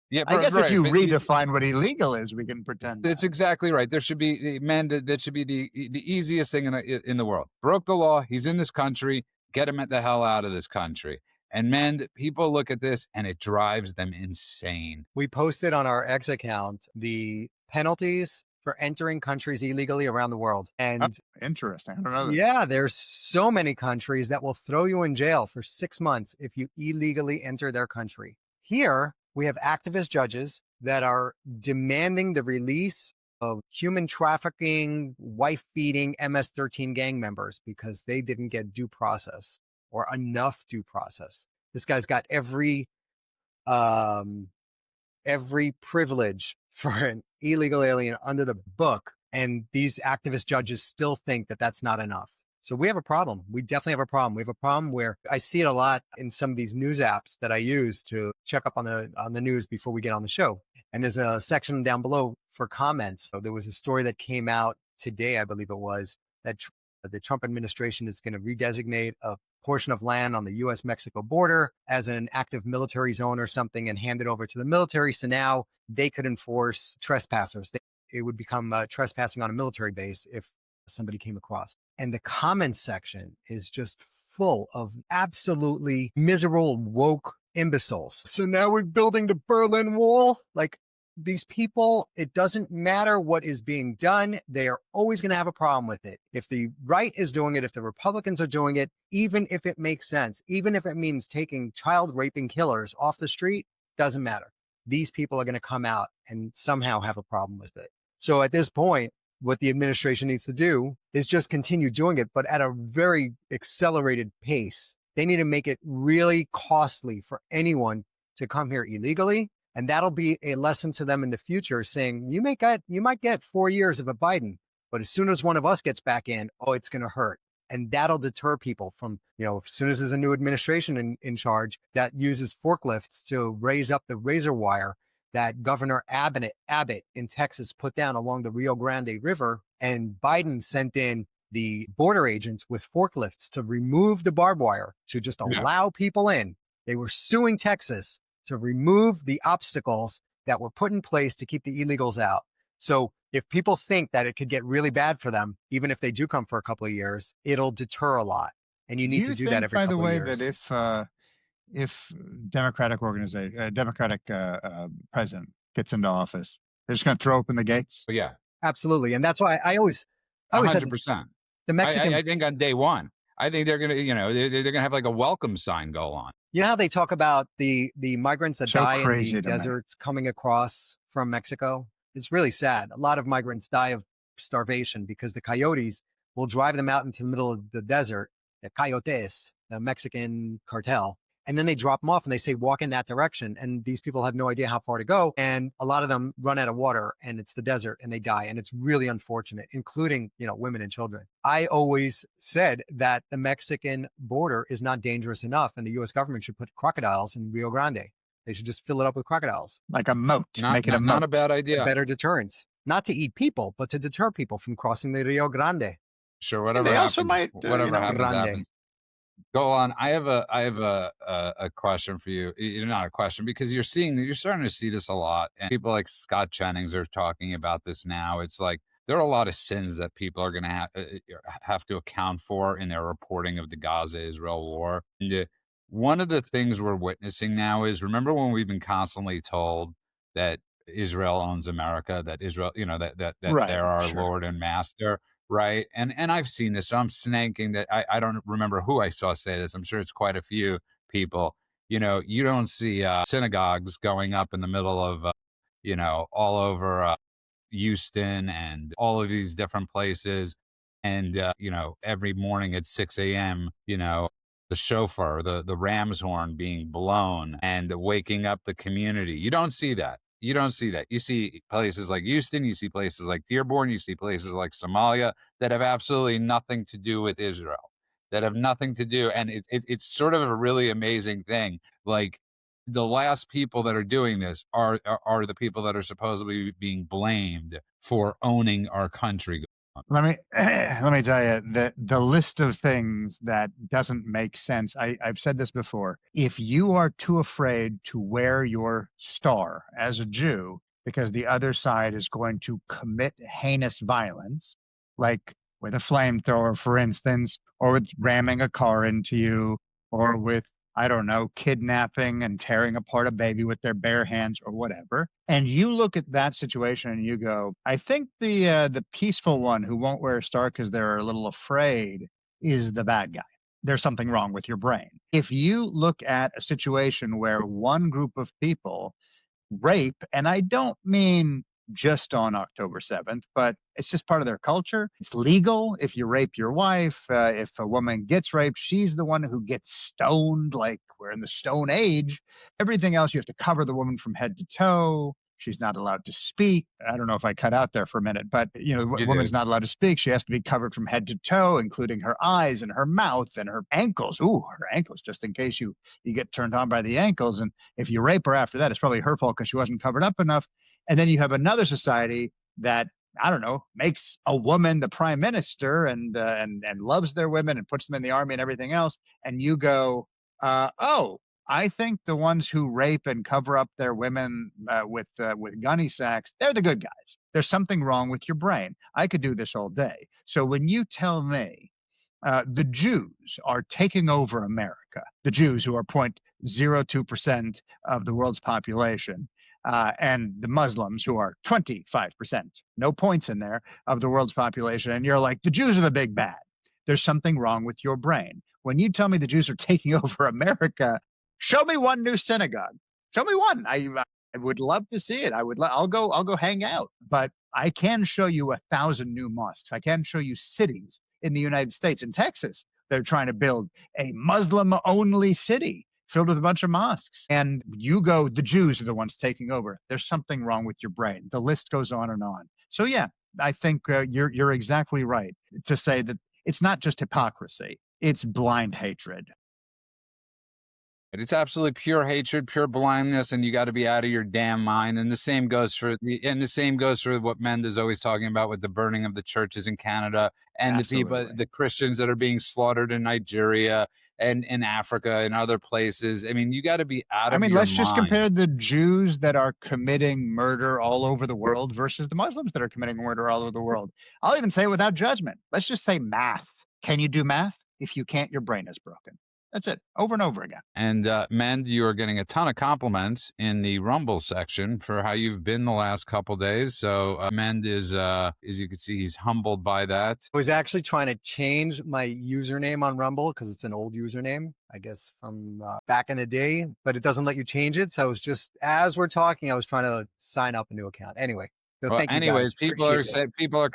Yeah, I guess if you redefine what illegal is, we can pretend. That's exactly right. There should be, man, that should be the easiest thing in the world. Broke the law. He's in this country. Get him the hell out of this country. And man, people look at this and it drives them insane. We posted on our X account the penalties for entering countries illegally around the world. And interesting. I don't know. Yeah, there's so many countries that will throw you in jail for 6 months if you illegally enter their country. Here, we have activist judges that are demanding the release of human trafficking, wife beating MS-13 gang members because they didn't get due process or enough due process. This guy's got every privilege for an illegal alien under the book, and these activist judges still think that that's not enough. So we have a problem. We definitely have a problem. We have a problem where I see it a lot in some of these news apps that I use to check up on the news before we get on the show. And there's a section down below for comments. So there was a story that came out today, I believe it was, that the Trump administration is going to redesignate a portion of land on the U.S.-Mexico border as an active military zone or something and hand it over to the military. So now they could enforce trespassers. It would become trespassing on a military base if somebody came across. And the comments section is just full of absolutely miserable, woke imbeciles. So now we're building the Berlin Wall. Like, these people, it doesn't matter what is being done. They are always going to have a problem with it. If the right is doing it, if the Republicans are doing it, even if it makes sense, even if it means taking child raping killers off the street, doesn't matter. These people are going to come out and somehow have a problem with it. So at this point, what the administration needs to do is just continue doing it, but at a very accelerated pace. They need to make it really costly for anyone to come here illegally. And that'll be a lesson to them in the future, saying you might get 4 years of a Biden, but as soon as one of us gets back in, oh, it's going to hurt. And that'll deter people from, as soon as there's a new administration in charge that uses forklifts to raise up the razor wire that Governor Abbott in Texas put down along the Rio Grande River, and Biden sent in the border agents with forklifts to remove the barbed wire to just allow people in. They were suing Texas to remove the obstacles that were put in place to keep the illegals out. So if people think that it could get really bad for them, even if they do come for a couple of years, it'll deter a lot. And you need to do that every couple of years. By the way, that if Democratic president gets into office, they're just going to throw open the gates? But yeah, absolutely. And that's why I always 100%. said the Mexican. I think on day one, I think they're going to, they're going to have like a welcome sign go on. You know how they talk about the migrants that die in the me. deserts coming across from Mexico? It's really sad. A lot of migrants die of starvation because the coyotes will drive them out into the middle of the desert, the coyotes, the Mexican cartel, and then they drop them off and they say, walk in that direction. And these people have no idea how far to go. And a lot of them run out of water and it's the desert and they die. And it's really unfortunate, including, women and children. I always said that the Mexican border is not dangerous enough and the U.S. government should put crocodiles in Rio Grande. They should just fill it up with crocodiles. Like a moat. Make it a moat. Not a bad idea. A better deterrence. Not to eat people, but to deter people from crossing the Rio Grande. Sure, whatever they happens. Also might, whatever happens. Go on. I have a question for you. Not a question, because you're starting to see this a lot, and people like Scott Jennings are talking about this now. It's like there are a lot of sins that people are going to have to account for in their reporting of the Gaza-Israel war. And one of the things we're witnessing now is, remember when we've been constantly told that Israel owns America, that Israel, that right, they're our sure. Lord and Master. Right. And I've seen this. So I'm snaking that. I don't remember who I saw say this. I'm sure it's quite a few people. You don't see synagogues going up in the middle of, all over Houston and all of these different places. And, every morning at 6 a.m., the shofar, the ram's horn being blown and waking up the community. You don't see that. You don't see that. You see places like Houston, you see places like Dearborn, you see places like Somalia that have absolutely nothing to do with Israel, that have nothing to do. And it's sort of a really amazing thing. Like, the last people that are doing this are the people that are supposedly being blamed for owning our country. Let me tell you the list of things that doesn't make sense. I've said this before. If you are too afraid to wear your star as a Jew because the other side is going to commit heinous violence, like with a flamethrower, for instance, or with ramming a car into you, or with, I don't know, kidnapping and tearing apart a baby with their bare hands or whatever. And you look at that situation and you go, I think the peaceful one who won't wear a star because they're a little afraid is the bad guy. there's something wrong with your brain. If you look at a situation where one group of people rape, and I don't mean just on October 7th, but it's just part of their culture. It's legal if you rape your wife. If a woman gets raped, she's the one who gets stoned, like we're in the Stone Age. Everything else, you have to cover the woman from head to toe. She's not allowed to speak. I don't know if I cut out there for a minute, but the You woman's did. not allowed to speak. She has to be covered from head to toe, including her eyes and her mouth and her ankles. Ooh, her ankles, just in case you get turned on by the ankles. And if you rape her after that, it's probably her fault because she wasn't covered up enough. And then you have another society that, I don't know, makes a woman the prime minister and loves their women and puts them in the army and everything else. And you go, oh, I think the ones who rape and cover up their women with gunny sacks, they're the good guys. There's something wrong with your brain. I could do this all day. So when you tell me the Jews are taking over America, the Jews who are 0.02% of the world's population, and the Muslims who are 25%, no points in there, of the world's population, and you're like, the Jews are the big bad. There's something wrong with your brain. When you tell me the Jews are taking over America, show me one new synagogue. Show me one. I would love to see it. I'll go hang out. But I can show you 1,000 new mosques. I can show you cities in the United States. In Texas, they're trying to build a Muslim-only city filled with a bunch of mosques. And you go, the Jews are the ones taking over. There's something wrong with your brain. The list goes on and on. So yeah, I think you're exactly right to say that it's not just hypocrisy. It's blind hatred. It's absolutely pure hatred, pure blindness, and you got to be out of your damn mind. And the same goes for what Mendes is always talking about with the burning of the churches in Canada and Absolutely. the Christians that are being slaughtered in Nigeria and in Africa and other places. I mean, you got to be out of your Let's just mind. compare the Jews that are committing murder all over the world versus the Muslims that are committing murder all over the world. I'll even say it without judgment. Let's just say math. Can you do math? If you can't, your brain is broken. That's it, over and over again. And Mend, you are getting a ton of compliments in the Rumble section for how you've been the last couple days. So Mend is, as you can see, he's humbled by that. I was actually trying to change my username on Rumble because it's an old username, I guess, from back in the day, but it doesn't let you change it. So I was just, as we're talking, I was trying to sign up a new account. Anyway, so Well, thank you anyways, guys. people are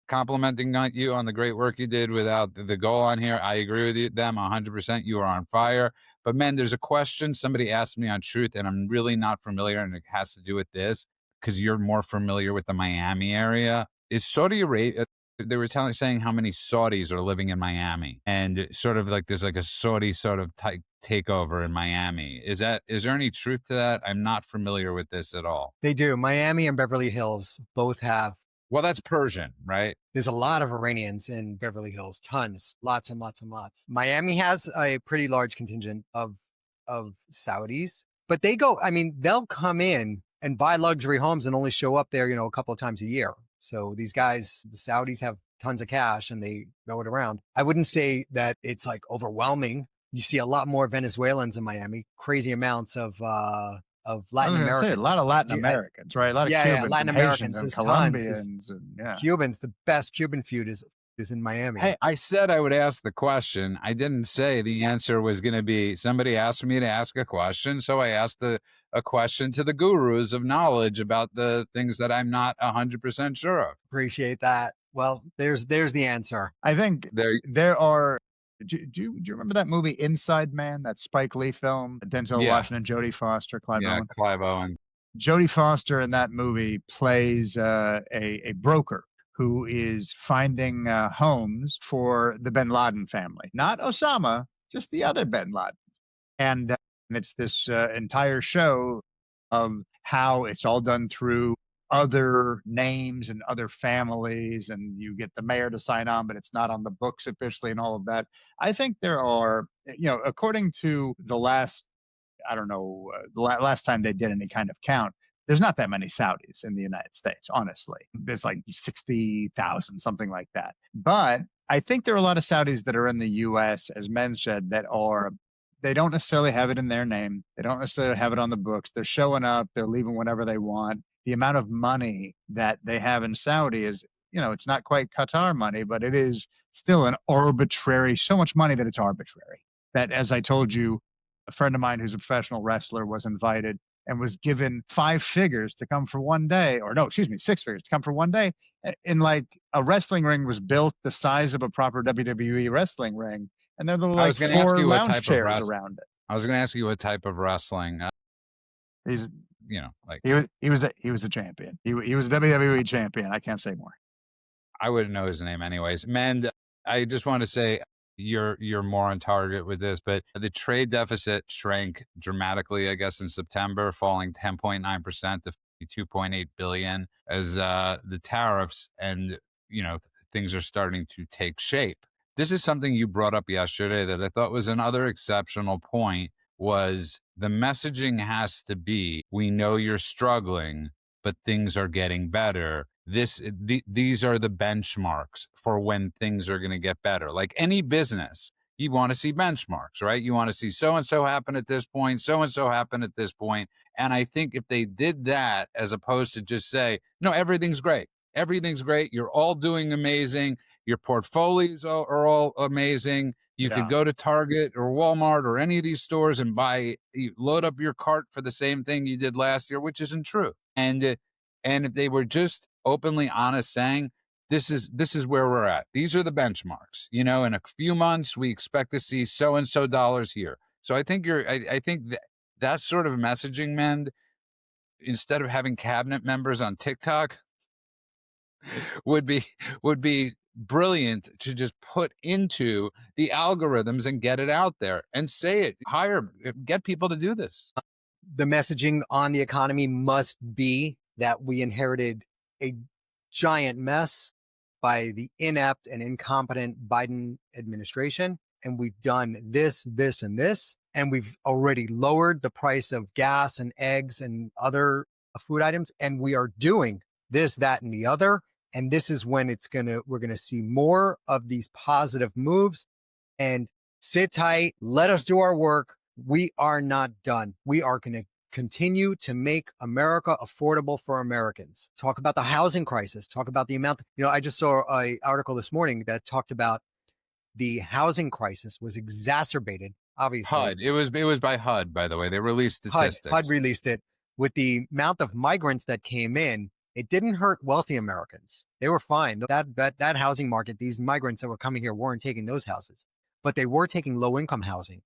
complimenting you on the great work you did without the goal on here. I agree with them 100%. You are on fire. But man, there's a question somebody asked me on Truth, and I'm really not familiar, and it has to do with this because you're more familiar with the Miami area. Is Saudi Arabia? They were saying how many Saudis are living in Miami, and sort of like there's like a Saudi sort of takeover in Miami. Is there any truth to that? I'm not familiar with this at all. They do. Miami and Beverly Hills both have. Well, that's Persian, right? There's a lot of Iranians in Beverly Hills, tons, lots and lots and lots. Miami has a pretty large contingent of Saudis, but they'll come in and buy luxury homes and only show up there, a couple of times a year. So these guys, the Saudis, have tons of cash and they throw it around. I wouldn't say that it's like overwhelming. You see a lot more Venezuelans in Miami, crazy amounts of Latin Americans. A lot of Latin Americans, right? A lot of Cubans, Latin and Americans, Haitians, and Colombians, Cubans. The best Cuban food is in Miami. Hey, I said I would ask the question. I didn't say the answer was going to be somebody asked me to ask a question, so I asked a question to the gurus of knowledge about the things that I'm not 100% sure of. Appreciate that. Well, there's the answer. I think there are. Do you remember that movie Inside Man, that Spike Lee film? Denzel Washington, Jodie Foster, Clive Owen. Clive Owen. Jodie Foster in that movie plays a broker who is finding homes for the Bin Laden family. Not Osama, just the other Bin Laden. And it's this entire show of how it's all done through other names and other families, and you get the mayor to sign on, but it's not on the books officially and all of that. I think there are, according to the last, the last time they did any kind of count, there's not that many Saudis in the United States, honestly. There's like 60,000, something like that. But I think there are a lot of Saudis that are in the U.S., as Men said, they don't necessarily have it in their name. They don't necessarily have it on the books. They're showing up. They're leaving whenever they want. The amount of money that they have in Saudi is, it's not quite Qatar money, but it is still an arbitrary, so much money that it's arbitrary. That, as I told you, a friend of mine who's a professional wrestler was invited and was given 5 figures to come for one day, or no, excuse me, 6 figures to come for one day. In like a wrestling ring was built the size of a proper WWE wrestling ring, and there were I like was going to ask 4 you what lounge type of chairs around it. I was going to ask you what type of wrestling. He's Like he was a champion. He was a WWE champion. I can't say more. I wouldn't know his name anyways. Mend, I just want to say you're more on target with this, but the trade deficit shrank dramatically, I guess, in September, falling 10.9% to 2.8 billion as the tariffs and things are starting to take shape. This is something you brought up yesterday that I thought was another exceptional point. Was the messaging has to be, we know you're struggling, but things are getting better. These are the benchmarks for when things are going to get better. Like any business, you want to see benchmarks, right? You want to see so-and-so happen at this point, so-and-so happen at this point. And I think if they did that, as opposed to just say, no, everything's great. Everything's great. You're all doing amazing. Your portfolios are all amazing. You could go to Target or Walmart or any of these stores and load up your cart for the same thing you did last year, which isn't true. And if they were just openly honest, saying this is where we're at, these are the benchmarks. In a few months we expect to see so and so dollars here. So I think I think that sort of messaging, Mend, instead of having cabinet members on TikTok, would be brilliant to just put into the algorithms and get it out there and say it, get people to do this. The messaging on the economy must be that we inherited a giant mess by the inept and incompetent Biden administration. And we've done this, and this, and we've already lowered the price of gas and eggs and other food items. And we are doing this, that, and the other. And this is when we're going to see more of these positive moves. And sit tight. Let us do our work. We are not done. We are going to continue to make America affordable for Americans. Talk about the housing crisis. Talk about the amount. I just saw an article this morning that talked about the housing crisis was exacerbated. Obviously, HUD. It was by HUD, by the way. They released statistics. HUD released it with the amount of migrants that came in. It didn't hurt wealthy Americans. They were fine. That housing market, these migrants that were coming here weren't taking those houses, but they were taking low-income housing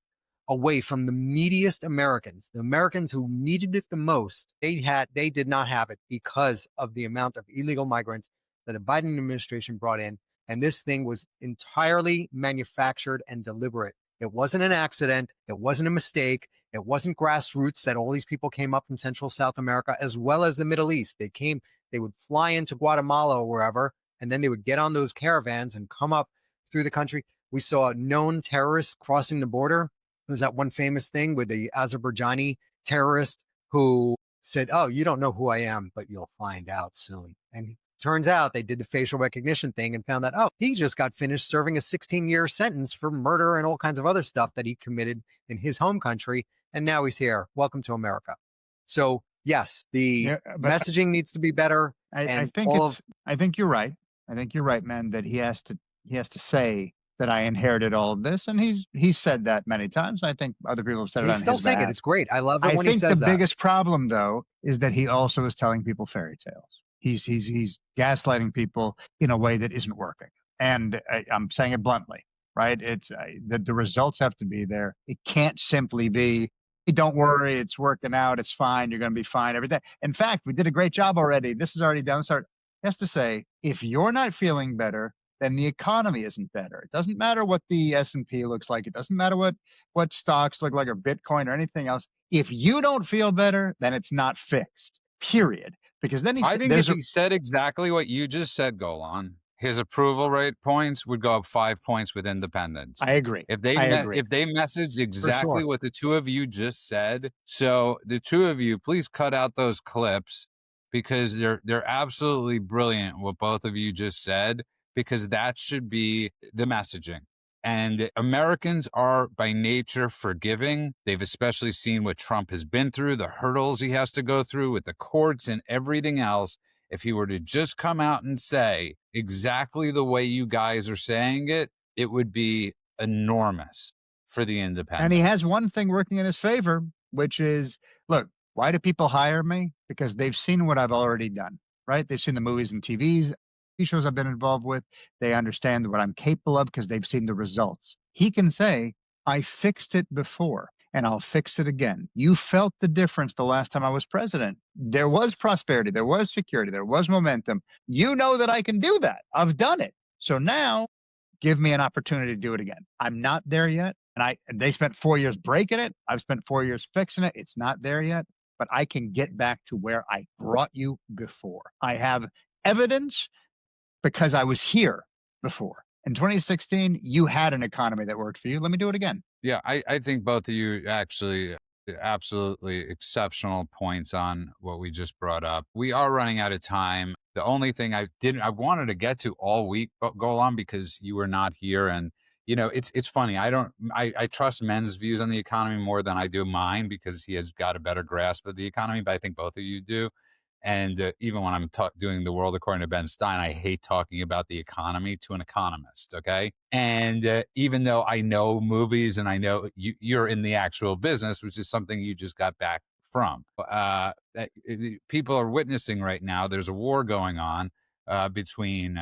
away from the neediest Americans, the Americans who needed it the most. They did not have it because of the amount of illegal migrants that the Biden administration brought in. And this thing was entirely manufactured and deliberate. It wasn't an accident. It wasn't a mistake. It wasn't grassroots that all these people came up from Central South America, as well as the Middle East. They would fly into Guatemala or wherever, and then they would get on those caravans and come up through the country. We saw known terrorists crossing the border. There was that one famous thing with the Azerbaijani terrorist who said, "Oh, you don't know who I am, but you'll find out soon." And turns out they did the facial recognition thing and found that, oh, he just got finished serving a 16-year sentence for murder and all kinds of other stuff that he committed in his home country. And now he's here. Welcome to America. So yes, the messaging needs to be better. I think you're right. I think you're right, man, that he has to say that I inherited all of this. And he's said that many times. I think other people have said it on his behalf. He's still saying it. It's great. I love it when he says that. I think the biggest problem, though, is that he also is telling people fairy tales. He's gaslighting people in a way that isn't working. And I'm saying it bluntly, right? It's the results have to be there. It can't simply be, hey, don't worry, it's working out, it's fine, you're going to be fine every day. In fact, we did a great job already. This is already done. He has to say, if you're not feeling better, then the economy isn't better. It doesn't matter what the S&P looks like. It doesn't matter what stocks look like or Bitcoin or anything else. If you don't feel better, then it's not fixed, period. Because then I think if he said exactly what you just said, Golan, his approval rate points would go up 5 points with independents. I agree. If they messaged exactly what the two of you just said, so the two of you, please cut out those clips because they're absolutely brilliant what both of you just said, because that should be the messaging. And Americans are by nature forgiving. They've especially seen what Trump has been through, the hurdles he has to go through with the courts and everything else. if he were to just come out and say exactly the way you guys are saying it, it would be enormous for the And he has independents. one thing working in his favor, which is, look, why do people hire me? Because they've seen what I've already done, right? They've seen the movies and TV shows I've been involved with. They understand what I'm capable of because they've seen the results. He can say, I fixed it before and I'll fix it again. You felt the difference the last time I was president. There was prosperity, there was security, there was momentum. You know that I can do that. I've done it. So now give me an opportunity to do it again. I'm not there yet. And they spent 4 years breaking it. I've spent 4 years fixing it. It's not there yet, but I can get back to where I brought you before. I have evidence because I was here before. In 2016, you had an economy that worked for you. Let me do it again. Yeah, I think both of you actually absolutely exceptional points on what we just brought up. We are running out of time. The only thing I wanted to get to all week go on because you were not here. And it's funny. I trust men's views on the economy more than I do mine because he has got a better grasp of the economy, but I think both of you do. And even when I'm doing the world according to Ben Stein, I hate talking about the economy to an economist. Okay. And even though I know movies and I know you're in the actual business, which is something you just got back from, people are witnessing right now. There's a war going on between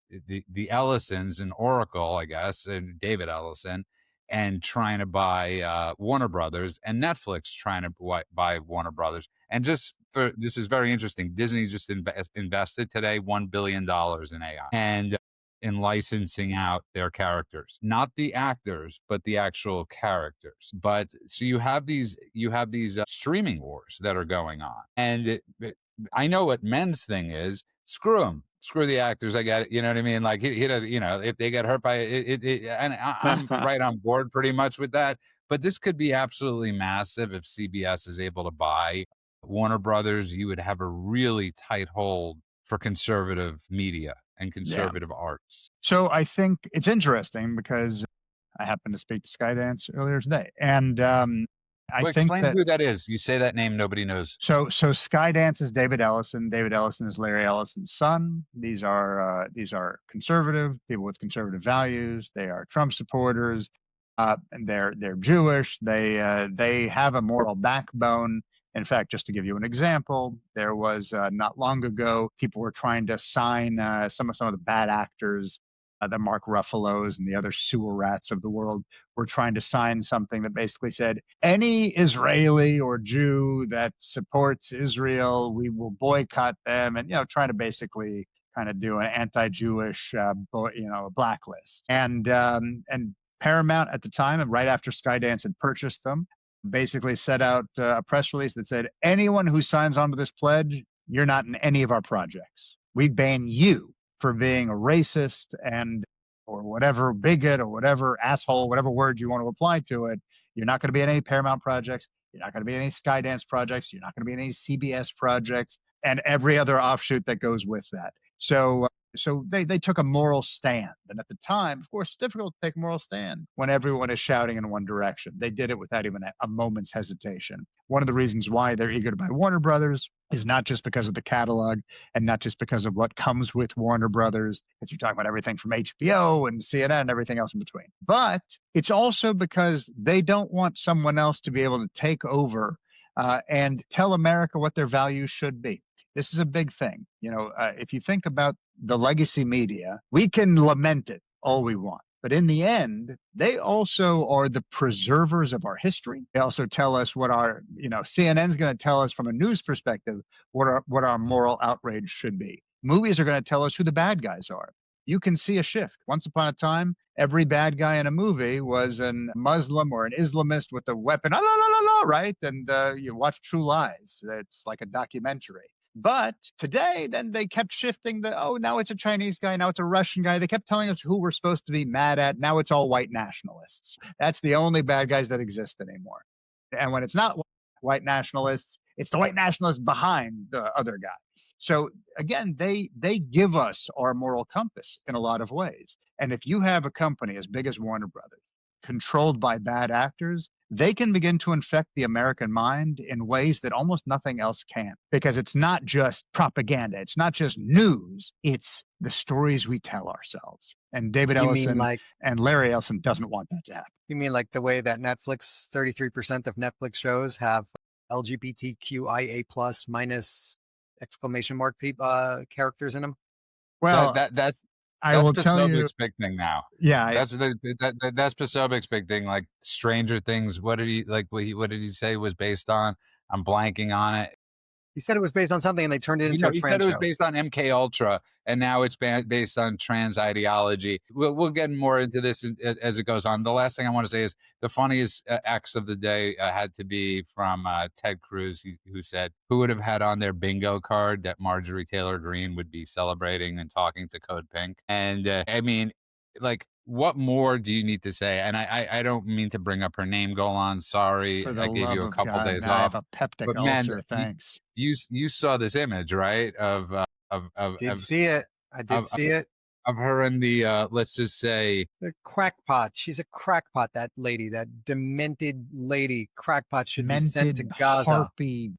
the Ellisons and Oracle, I guess, and David Ellison, and trying to buy Warner Brothers, and Netflix trying to buy Warner Brothers. And this is very interesting. Disney just invested today $1 billion in AI and in licensing out their characters, not the actors, but the actual characters. But so you have these streaming wars that are going on, and I know what men's thing is. Screw them. Screw the actors. I get it. You know what I mean? Like, if they get hurt by it, and I'm right on board pretty much with that. But this could be absolutely massive if CBS is able to buy Warner Brothers. You would have a really tight hold for conservative media and conservative arts. So I think it's interesting because I happened to speak to Skydance earlier today, and I think explain that who that is. You say that name, nobody knows. So Skydance is David Ellison. David Ellison is Larry Ellison's son. These are conservative people with conservative values. They are Trump supporters, and they're Jewish. They have a moral backbone. In fact, just to give you an example, there was not long ago people were trying to sign some of the bad actors, the Mark Ruffalo's and the other sewer rats of the world were trying to sign something that basically said, any Israeli or Jew that supports Israel, we will boycott them, and trying to basically kind of do an anti-Jewish blacklist. And Paramount at the time, and right after Skydance had purchased them, basically set out a press release that said, anyone who signs onto this pledge, you're not in any of our projects. We ban you for being a racist or whatever, bigot or whatever, asshole, whatever word you want to apply to it. You're not going to be in any Paramount projects. You're not going to be in any Skydance projects. You're not going to be in any CBS projects and every other offshoot that goes with that. So they took a moral stand. And at the time, of course, it's difficult to take a moral stand when everyone is shouting in one direction. They did it without even a moment's hesitation. One of the reasons why they're eager to buy Warner Brothers is not just because of the catalog and not just because of what comes with Warner Brothers, because you're talking about everything from HBO and CNN and everything else in between. But it's also because they don't want someone else to be able to take over and tell America what their values should be. This is a big thing. If you think about the legacy media, we can lament it all we want. But in the end, they also are the preservers of our history. They also tell us what CNN's going to tell us from a news perspective what our moral outrage should be. Movies are going to tell us who the bad guys are. You can see a shift. Once upon a time, every bad guy in a movie was a Muslim or an Islamist with a weapon, right? And you watch True Lies. It's like a documentary. But today, then they kept shifting now it's a Chinese guy, now it's a Russian guy. They kept telling us who we're supposed to be mad at. Now it's all white nationalists. That's the only bad guys that exist anymore. And when it's not white nationalists, it's the white nationalists behind the other guy. So again, they give us our moral compass in a lot of ways. And if you have a company as big as Warner Brothers, controlled by bad actors, they can begin to infect the American mind in ways that almost nothing else can. Because it's not just propaganda, it's not just news, it's the stories we tell ourselves. And David You mean Ellison like and Larry Ellison doesn't want that to happen. you mean like the way that Netflix, 33% of Netflix shows have LGBTQIA plus minus exclamation mark characters in them? Well, That's I will tell you, Posobic's big thing now. yeah, That's that's Posobic's big thing. Like Stranger Things. What did he like? What did he say was based on? I'm blanking on it. He said it was based on something and they turned it into a He trans said it was show. based on MK Ultra, and now it's based on trans ideology. We'll get more into this as it goes on. The last thing I want to say is the funniest X of the day had to be from Ted Cruz, who said, "Who would have had on their bingo card that Marjorie Taylor Greene would be celebrating and talking to Code Pink?" And I mean, like, what more do you need to say? And I don't mean to bring up her name, Golan. Sorry, for the I gave love you a of couple God, days now I have off. a peptic But man, ulcer. Thanks. you saw this image, right? Did see it. I did of, see it. of her in the let's just say The crackpot. She's a crackpot, that lady, that demented lady. Crackpot should be sent to Demented, Gaza. harpy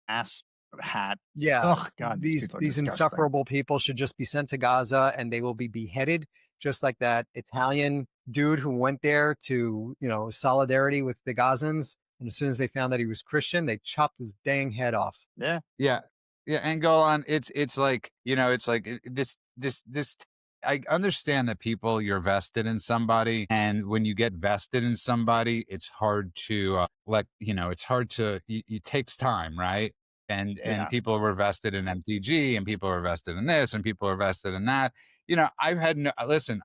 ass hat. Yeah. Oh God, these people are These disgusting. insufferable people should just be sent to Gaza and they will be beheaded, just like that Italian dude who went there to, solidarity with the Gazans. And as soon as they found that he was Christian, they chopped his dang head off. Yeah. yeah and go on. It's like it's like this. I understand that people, you're vested in somebody, and when you get vested in somebody, it's hard to it's hard to it takes time, right? And Yeah. people were vested in MTG, and people are vested in this, and people are vested in that. I've had no listen.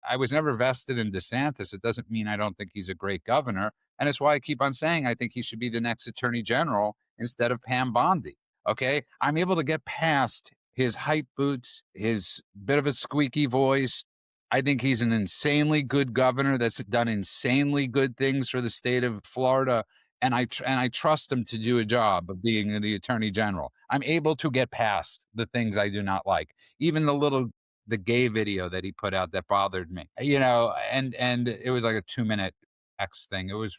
I was never vested in DeSantis. It doesn't mean I don't think he's a great governor, and it's why I keep on saying I think he should be the next attorney general instead of Pam Bondi. Okay, I'm able to get past his hype boots, his bit of a squeaky voice. I think he's an insanely good governor that's done insanely good things for the state of Florida, and I trust him to do a job of being the attorney general. I'm able to get past the things I do not like, even the gay video that he put out that bothered me. And it was like a 2-minute X thing. It was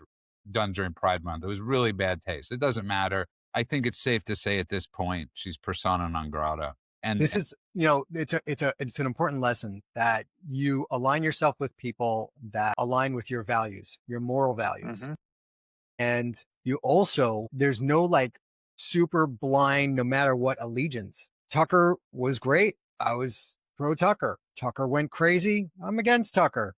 done during Pride Month. It was really bad taste. It doesn't matter. I think it's safe to say at this point she's persona non grata. And This is, it's an important lesson that you align yourself with people that align with your values, your moral values. Mhm. And you also, there's no like super blind, no matter what allegiance. Tucker was great. I was pro Tucker. Tucker went crazy. I'm against Tucker.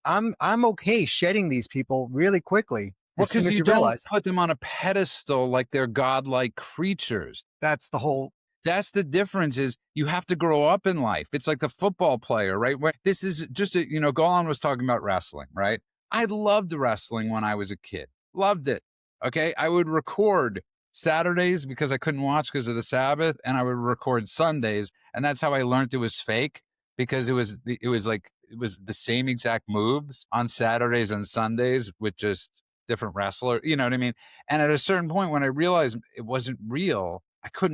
I'm okay shedding these people really quickly. well, As soon because as you you don't realize put them on a pedestal like they're godlike creatures. that's the whole. That's the difference, is you have to grow up in life. It's like the football player, right? Where this is just Golan was talking about wrestling, right? I loved wrestling when I was a kid. Loved it. Okay. I would record Saturdays because I couldn't watch because of the Sabbath, and I would record Sundays. And that's how I learned it was fake, because it was the same exact moves on Saturdays and Sundays with just different wrestler. You know what I mean? And at a certain point, when I realized it wasn't real,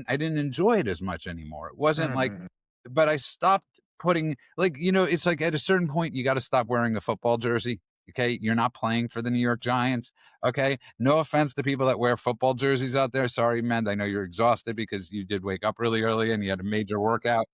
I didn't enjoy it as much anymore. It wasn't like, Mhm. but I stopped putting it's like at a certain point, you got to stop wearing a football jersey. Okay. You're not playing for the New York Giants. Okay. No offense to people that wear football jerseys out there. Sorry, man. I know you're exhausted because you did wake up really early and you had a major workout.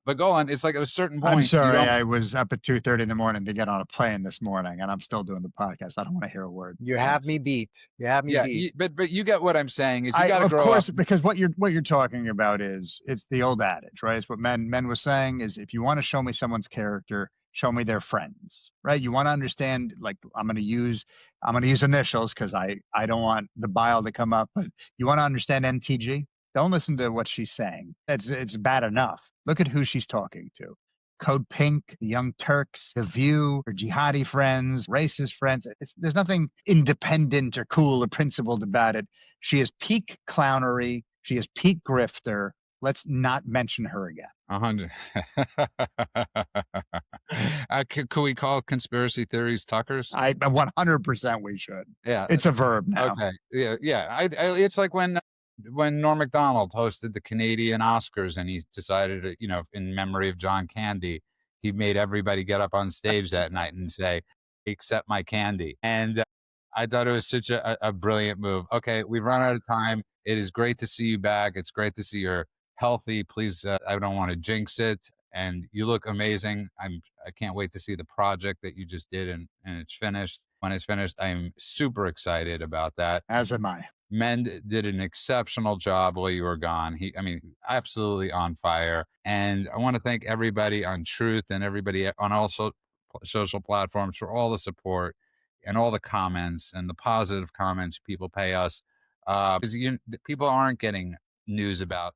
But go on. It's like at a certain I'm point, you sorry. don't. I was up at 2:30 in the morning to get on a plane this morning, and I'm still doing the podcast. I don't want to hear a word. You have me beat. You have me Yeah. beat. But you get what I'm saying is you got to Of grow course, up. because what you're talking about is, it's the old adage, right? It's what men was saying is, if you want to show me someone's character, show me their friends, right? You want to understand, like, I'm going to use initials because I don't want the bile to come up, but you want to understand MTG. Don't listen to what she's saying. It's bad enough. Look at who she's talking to. Code Pink, the Young Turks, The View, her jihadi friends, racist friends. There's nothing independent or cool or principled about it. She is peak clownery. She is peak grifter. Let's not mention her again. 100. Could we call conspiracy theories Tuckers? 100% we should. Yeah. It's a verb now. Okay. Yeah. It's like when Norm Macdonald hosted the Canadian Oscars, and he decided to, in memory of John Candy, he made everybody get up on stage that night and say, "Accept my candy." And I thought it was such a brilliant move. Okay, we've run out of time. It is great to see you back. It's great to see you're healthy. Please, I don't want to jinx it. And you look amazing. I can't wait to see the project that you just did and it's finished. When it's finished, I'm super excited about that. As am I. Mend did an exceptional job while you were gone. I mean, absolutely on fire. And I want to thank everybody on Truth and everybody on all social platforms for all the support and all the comments and the positive comments people pay us. Because people aren't getting news about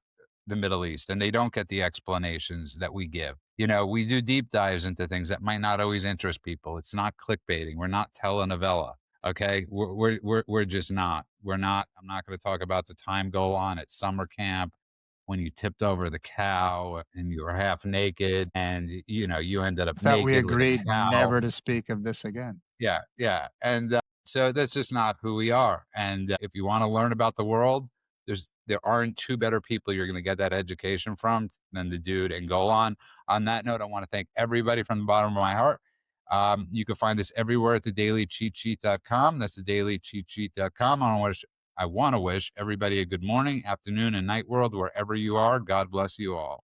the Middle East and they don't get the explanations that we give. We do deep dives into things that might not always interest people. It's not clickbaiting. We're not telenovela. Okay, we're just not. We're not. I'm not going to talk about the time go on at summer camp when you tipped over the cow and you were half naked and you ended up I thought we naked with a agreed cow. never to speak of this again. Yeah, yeah, and so that's just not who we are. And if you want to learn about the world, there aren't two better people you're going to get that education from than the dude. And go on. On that note, I want to thank everybody from the bottom of my heart. You can find this everywhere at thedailycheatsheet.com. That's thedailycheatsheet.com. I want to wish everybody a good morning, afternoon, and night world wherever you are. God bless you all.